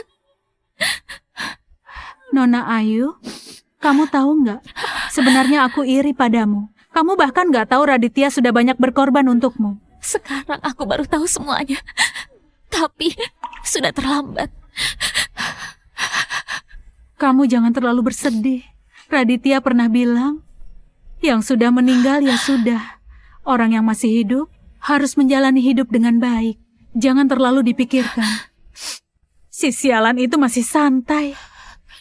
Nona Ayu, kamu tahu nggak? Sebenarnya aku iri padamu. Kamu bahkan nggak tahu Raditya sudah banyak berkorban untukmu. sekarang aku baru tahu semuanya. Tapi sudah terlambat. Kamu jangan terlalu bersedih. Raditya pernah bilang, yang sudah meninggal ya sudah. Orang yang masih hidup harus menjalani hidup dengan baik. Jangan terlalu dipikirkan. Si sialan itu masih santai.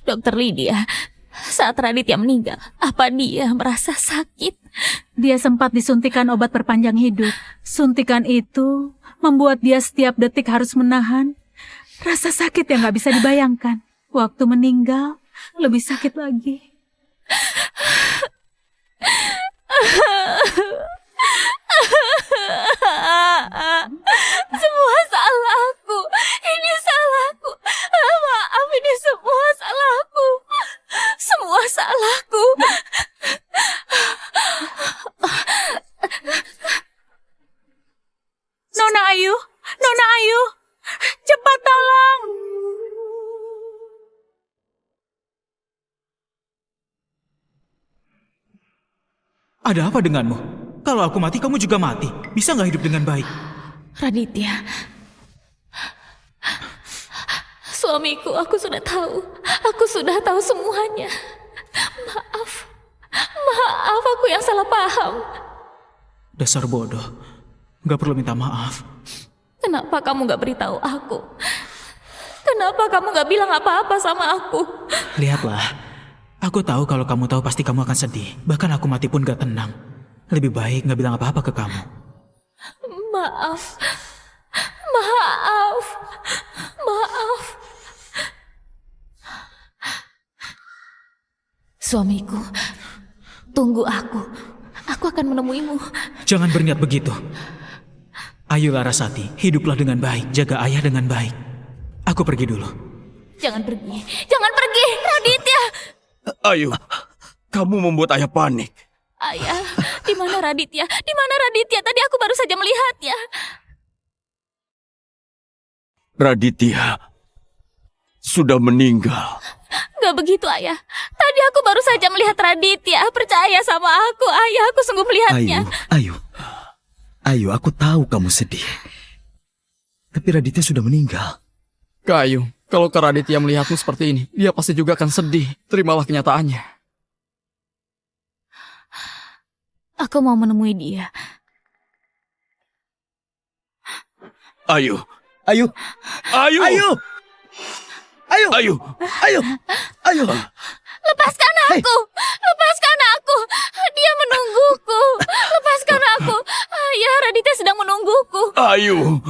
Dokter Lydia, saat Raditya meninggal, apa dia merasa sakit? Dia sempat disuntikan obat perpanjang hidup. Suntikan itu membuat dia setiap detik harus menahan rasa sakit yang gak bisa dibayangkan. Waktu meninggal, lebih sakit lagi. Semua salahku. Ini salahku. Maaf, ini semua salahku. Semua salahku. Nona Ayu, Nona Ayu, cepat tolong. Ada apa denganmu? Kalau aku mati, kamu juga mati. Bisa nggak hidup dengan baik? Raditya, suamiku, aku sudah tahu. Aku sudah tahu semuanya. Maaf. Maaf, aku yang salah paham. Dasar bodoh. Nggak perlu minta maaf. Kenapa kamu gak beritahu aku? Kenapa kamu gak bilang apa-apa sama aku? Lihatlah. Aku tahu kalau kamu tahu pasti kamu akan sedih. Bahkan aku mati pun gak tenang. Lebih baik nggak bilang apa-apa ke kamu. Maaf. Maaf. Maaf. Suamiku, tunggu aku. Aku akan menemuimu. Jangan berniat begitu. Ayo Larasati, hiduplah dengan baik. Jaga ayah dengan baik. Aku pergi dulu. Jangan pergi. Jangan pergi, Raditya. Ayu, kamu membuat ayah panik. Ayah, di mana Raditya? Di mana Raditya? Tadi aku baru saja melihatnya. Raditya sudah meninggal. Gak begitu, Ayah. Tadi aku baru saja melihat Raditya. Percaya sama aku, Ayah. Aku sungguh melihatnya. Ayu, aku tahu kamu sedih. Tapi Raditya sudah meninggal. Kak Ayu, kalau Kak Raditya melihatmu seperti ini, dia pasti juga akan sedih. Terimalah kenyataannya. Aku mau menemui dia. Ayu, Ayu, Ayu, Ayu, Ayu, Ayu. Ayu, Ayu. Lepaskan aku! Lepaskan aku! Dia menungguku! Lepaskan aku! Ayah, Raditya sedang menungguku. Ayu,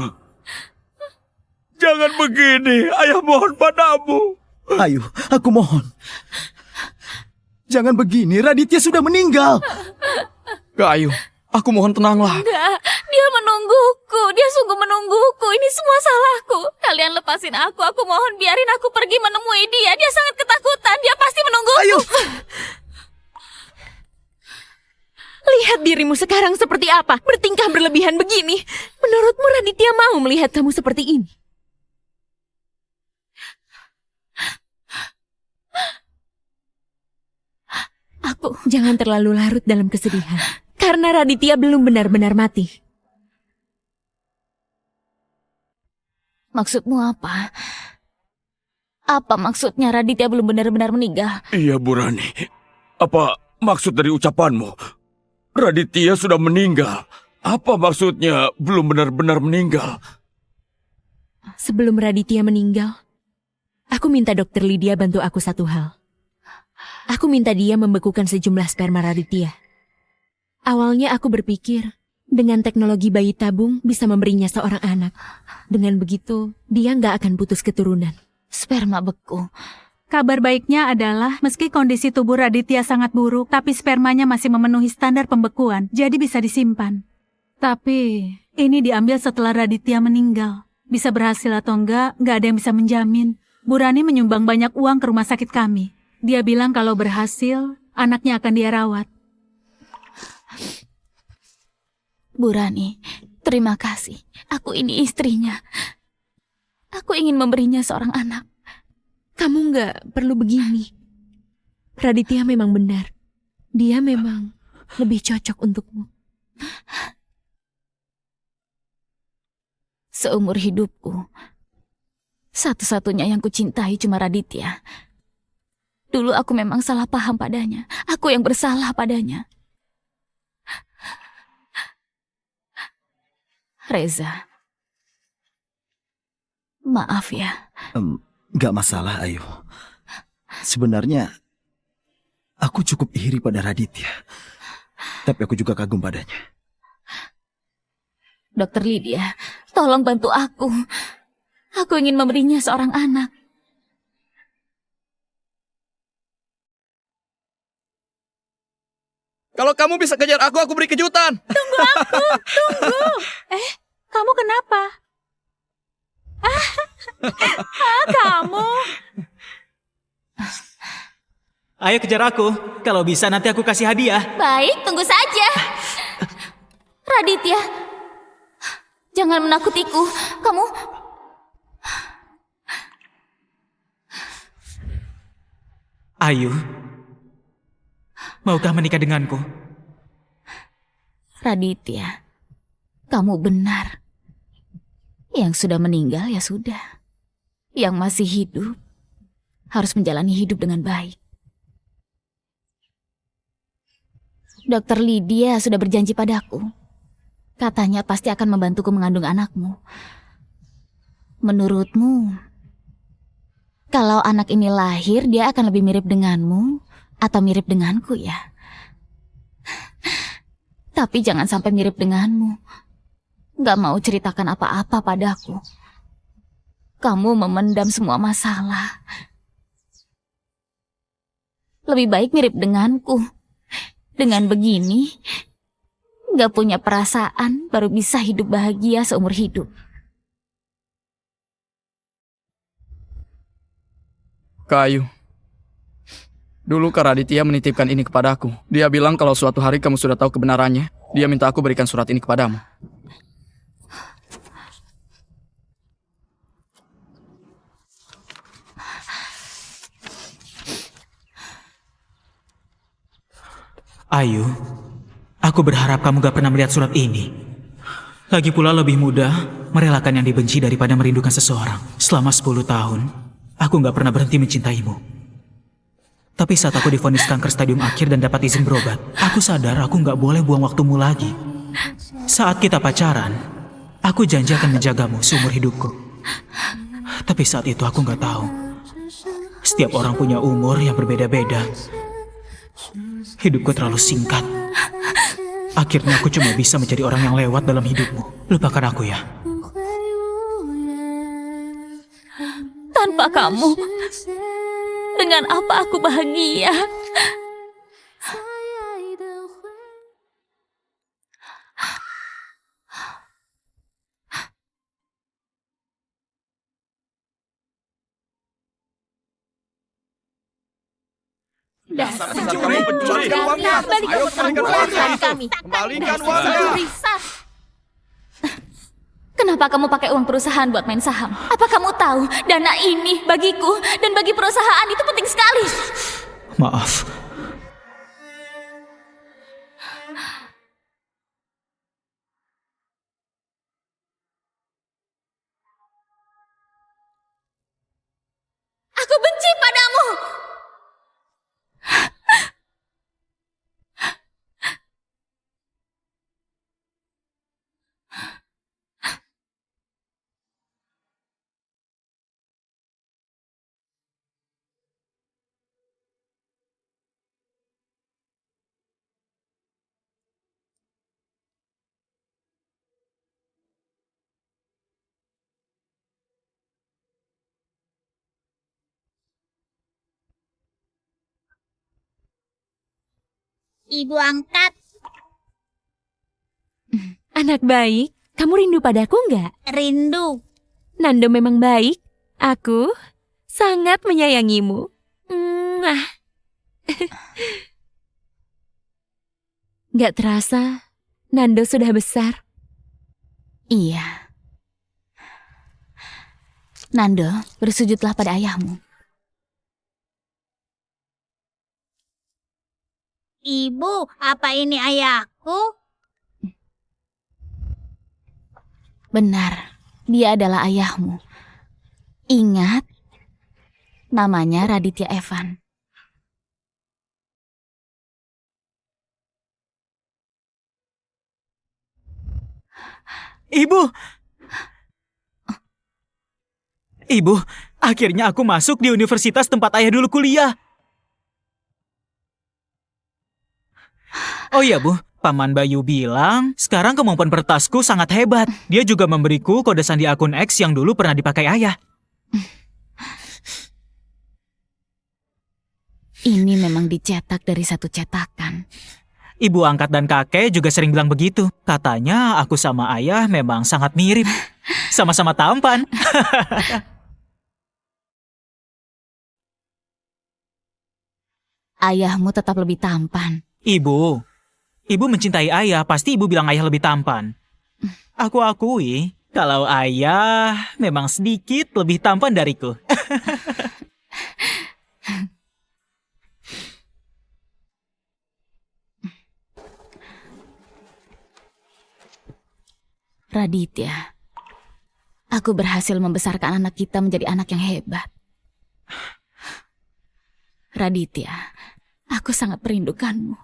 jangan begini. Ayah mohon padamu. Ayu, aku mohon. Jangan begini, Raditya sudah meninggal. Kak Ayu, aku mohon tenanglah. Enggak, dia menungguku. Dia sungguh menungguku. Ini semua salahku. Kalian lepasin aku. Aku mohon biarin aku pergi menemui dia. Dia sangat ketakutan. Dia pasti menungguku. Ayu! Lihat dirimu sekarang seperti apa, bertingkah berlebihan begini. Menurutmu Raditya mau melihat kamu seperti ini? Jangan terlalu larut dalam kesedihan, karena Raditya belum benar-benar mati. Maksudmu apa? Apa maksudnya Raditya belum benar-benar meninggal? Iya, Burani. Apa maksud dari ucapanmu? Raditya sudah meninggal. Apa maksudnya belum benar-benar meninggal? Sebelum Raditya meninggal, aku minta Dokter Lydia bantu aku satu hal. Aku minta dia membekukan sejumlah sperma Raditya. Awalnya aku berpikir, dengan teknologi bayi tabung bisa memberinya seorang anak. Dengan begitu, dia nggak akan putus keturunan. Sperma beku. Kabar baiknya adalah meski kondisi tubuh Raditya sangat buruk, tapi spermanya masih memenuhi standar pembekuan, jadi bisa disimpan. Tapi ini diambil setelah Raditya meninggal. Bisa berhasil atau enggak ada yang bisa menjamin. Bu Rani menyumbang banyak uang ke rumah sakit kami. Dia bilang kalau berhasil, anaknya akan dia rawat. Bu Rani, terima kasih. Aku ini istrinya. Aku ingin memberinya seorang anak. Kamu nggak perlu begini. Raditya memang benar. Dia memang lebih cocok untukmu. Seumur hidupku, satu-satunya yang kucintai cuma Raditya. Dulu aku memang salah paham padanya. Aku yang bersalah padanya. Reza, maaf ya. Gak masalah, Ayu. Sebenarnya, aku cukup iri pada Raditya. Tapi aku juga kagum padanya. Dokter Lydia, tolong bantu aku. Aku ingin memberinya seorang anak. Kalau kamu bisa kejar aku beri kejutan. Tunggu! Kamu kenapa? Kamu? Ayo kejar aku. Kalau bisa nanti aku kasih hadiah. Baik, tunggu saja. Raditya, jangan menakutiku. Kamu... Ayu, maukah menikah denganku? Raditya, kamu benar. Yang sudah meninggal ya sudah. Yang masih hidup harus menjalani hidup dengan baik. Dokter Lydia sudah berjanji padaku. Katanya pasti akan membantuku mengandung anakmu. Menurutmu, kalau anak ini lahir, dia akan lebih mirip denganmu atau mirip denganku ya? Tapi jangan sampai mirip denganmu. Gak mau ceritakan apa-apa padaku. Kamu memendam semua masalah. Lebih baik mirip denganku. Dengan begini, gak punya perasaan, baru bisa hidup bahagia seumur hidup. Kak Ayu, dulu Kak Raditya menitipkan ini kepadaku. Dia bilang kalau suatu hari kamu sudah tahu kebenarannya, dia minta aku berikan surat ini kepadamu. Ayu, aku berharap kamu gak pernah melihat surat ini. Lagi pula lebih mudah merelakan yang dibenci daripada merindukan seseorang. Selama 10 tahun, aku gak pernah berhenti mencintaimu. Tapi saat aku divonis kanker stadium akhir dan dapat izin berobat, aku sadar aku gak boleh buang waktumu lagi. Saat kita pacaran, aku janji akan menjagamu seumur hidupku. Tapi saat itu aku gak tahu. Setiap orang punya umur yang berbeda-beda. Hidupku terlalu singkat. Akhirnya aku cuma bisa menjadi orang yang lewat dalam hidupmu. Lupakan aku ya. Tanpa kamu, dengan apa aku bahagia? Dasar Kamu pencuri uangnya. Ayo kembalikan uangnya. Kembalikan uangnya. Kenapa kamu pakai uang perusahaan buat main saham? Apa kamu tahu dana ini bagiku dan bagi perusahaan itu penting sekali? Maaf. Aku benci padamu. Ibu angkat. Anak baik, kamu rindu padaku nggak? Rindu. Nando memang baik. Aku sangat menyayangimu. Mwah. Nggak terasa, Nando sudah besar. Iya. Nando, bersujudlah pada ayahmu. Ibu, apa ini ayahku? Benar, dia adalah ayahmu. Ingat, namanya Raditya Evan. Ibu! Ibu, akhirnya aku masuk di universitas tempat ayah dulu kuliah. Oh iya Bu, Paman Bayu bilang sekarang kemampuan peretasku sangat hebat. Dia juga memberiku kode sandi akun X yang dulu pernah dipakai ayah. Ini memang dicetak dari satu cetakan. Ibu angkat dan kakek juga sering bilang begitu. Katanya aku sama ayah memang sangat mirip. Sama-sama tampan. Ayahmu tetap lebih tampan. Ibu mencintai ayah, pasti ibu bilang ayah lebih tampan. Aku akui, kalau ayah memang sedikit lebih tampan dariku. Raditya, aku berhasil membesarkan anak kita menjadi anak yang hebat. Raditya, aku sangat merindukanmu.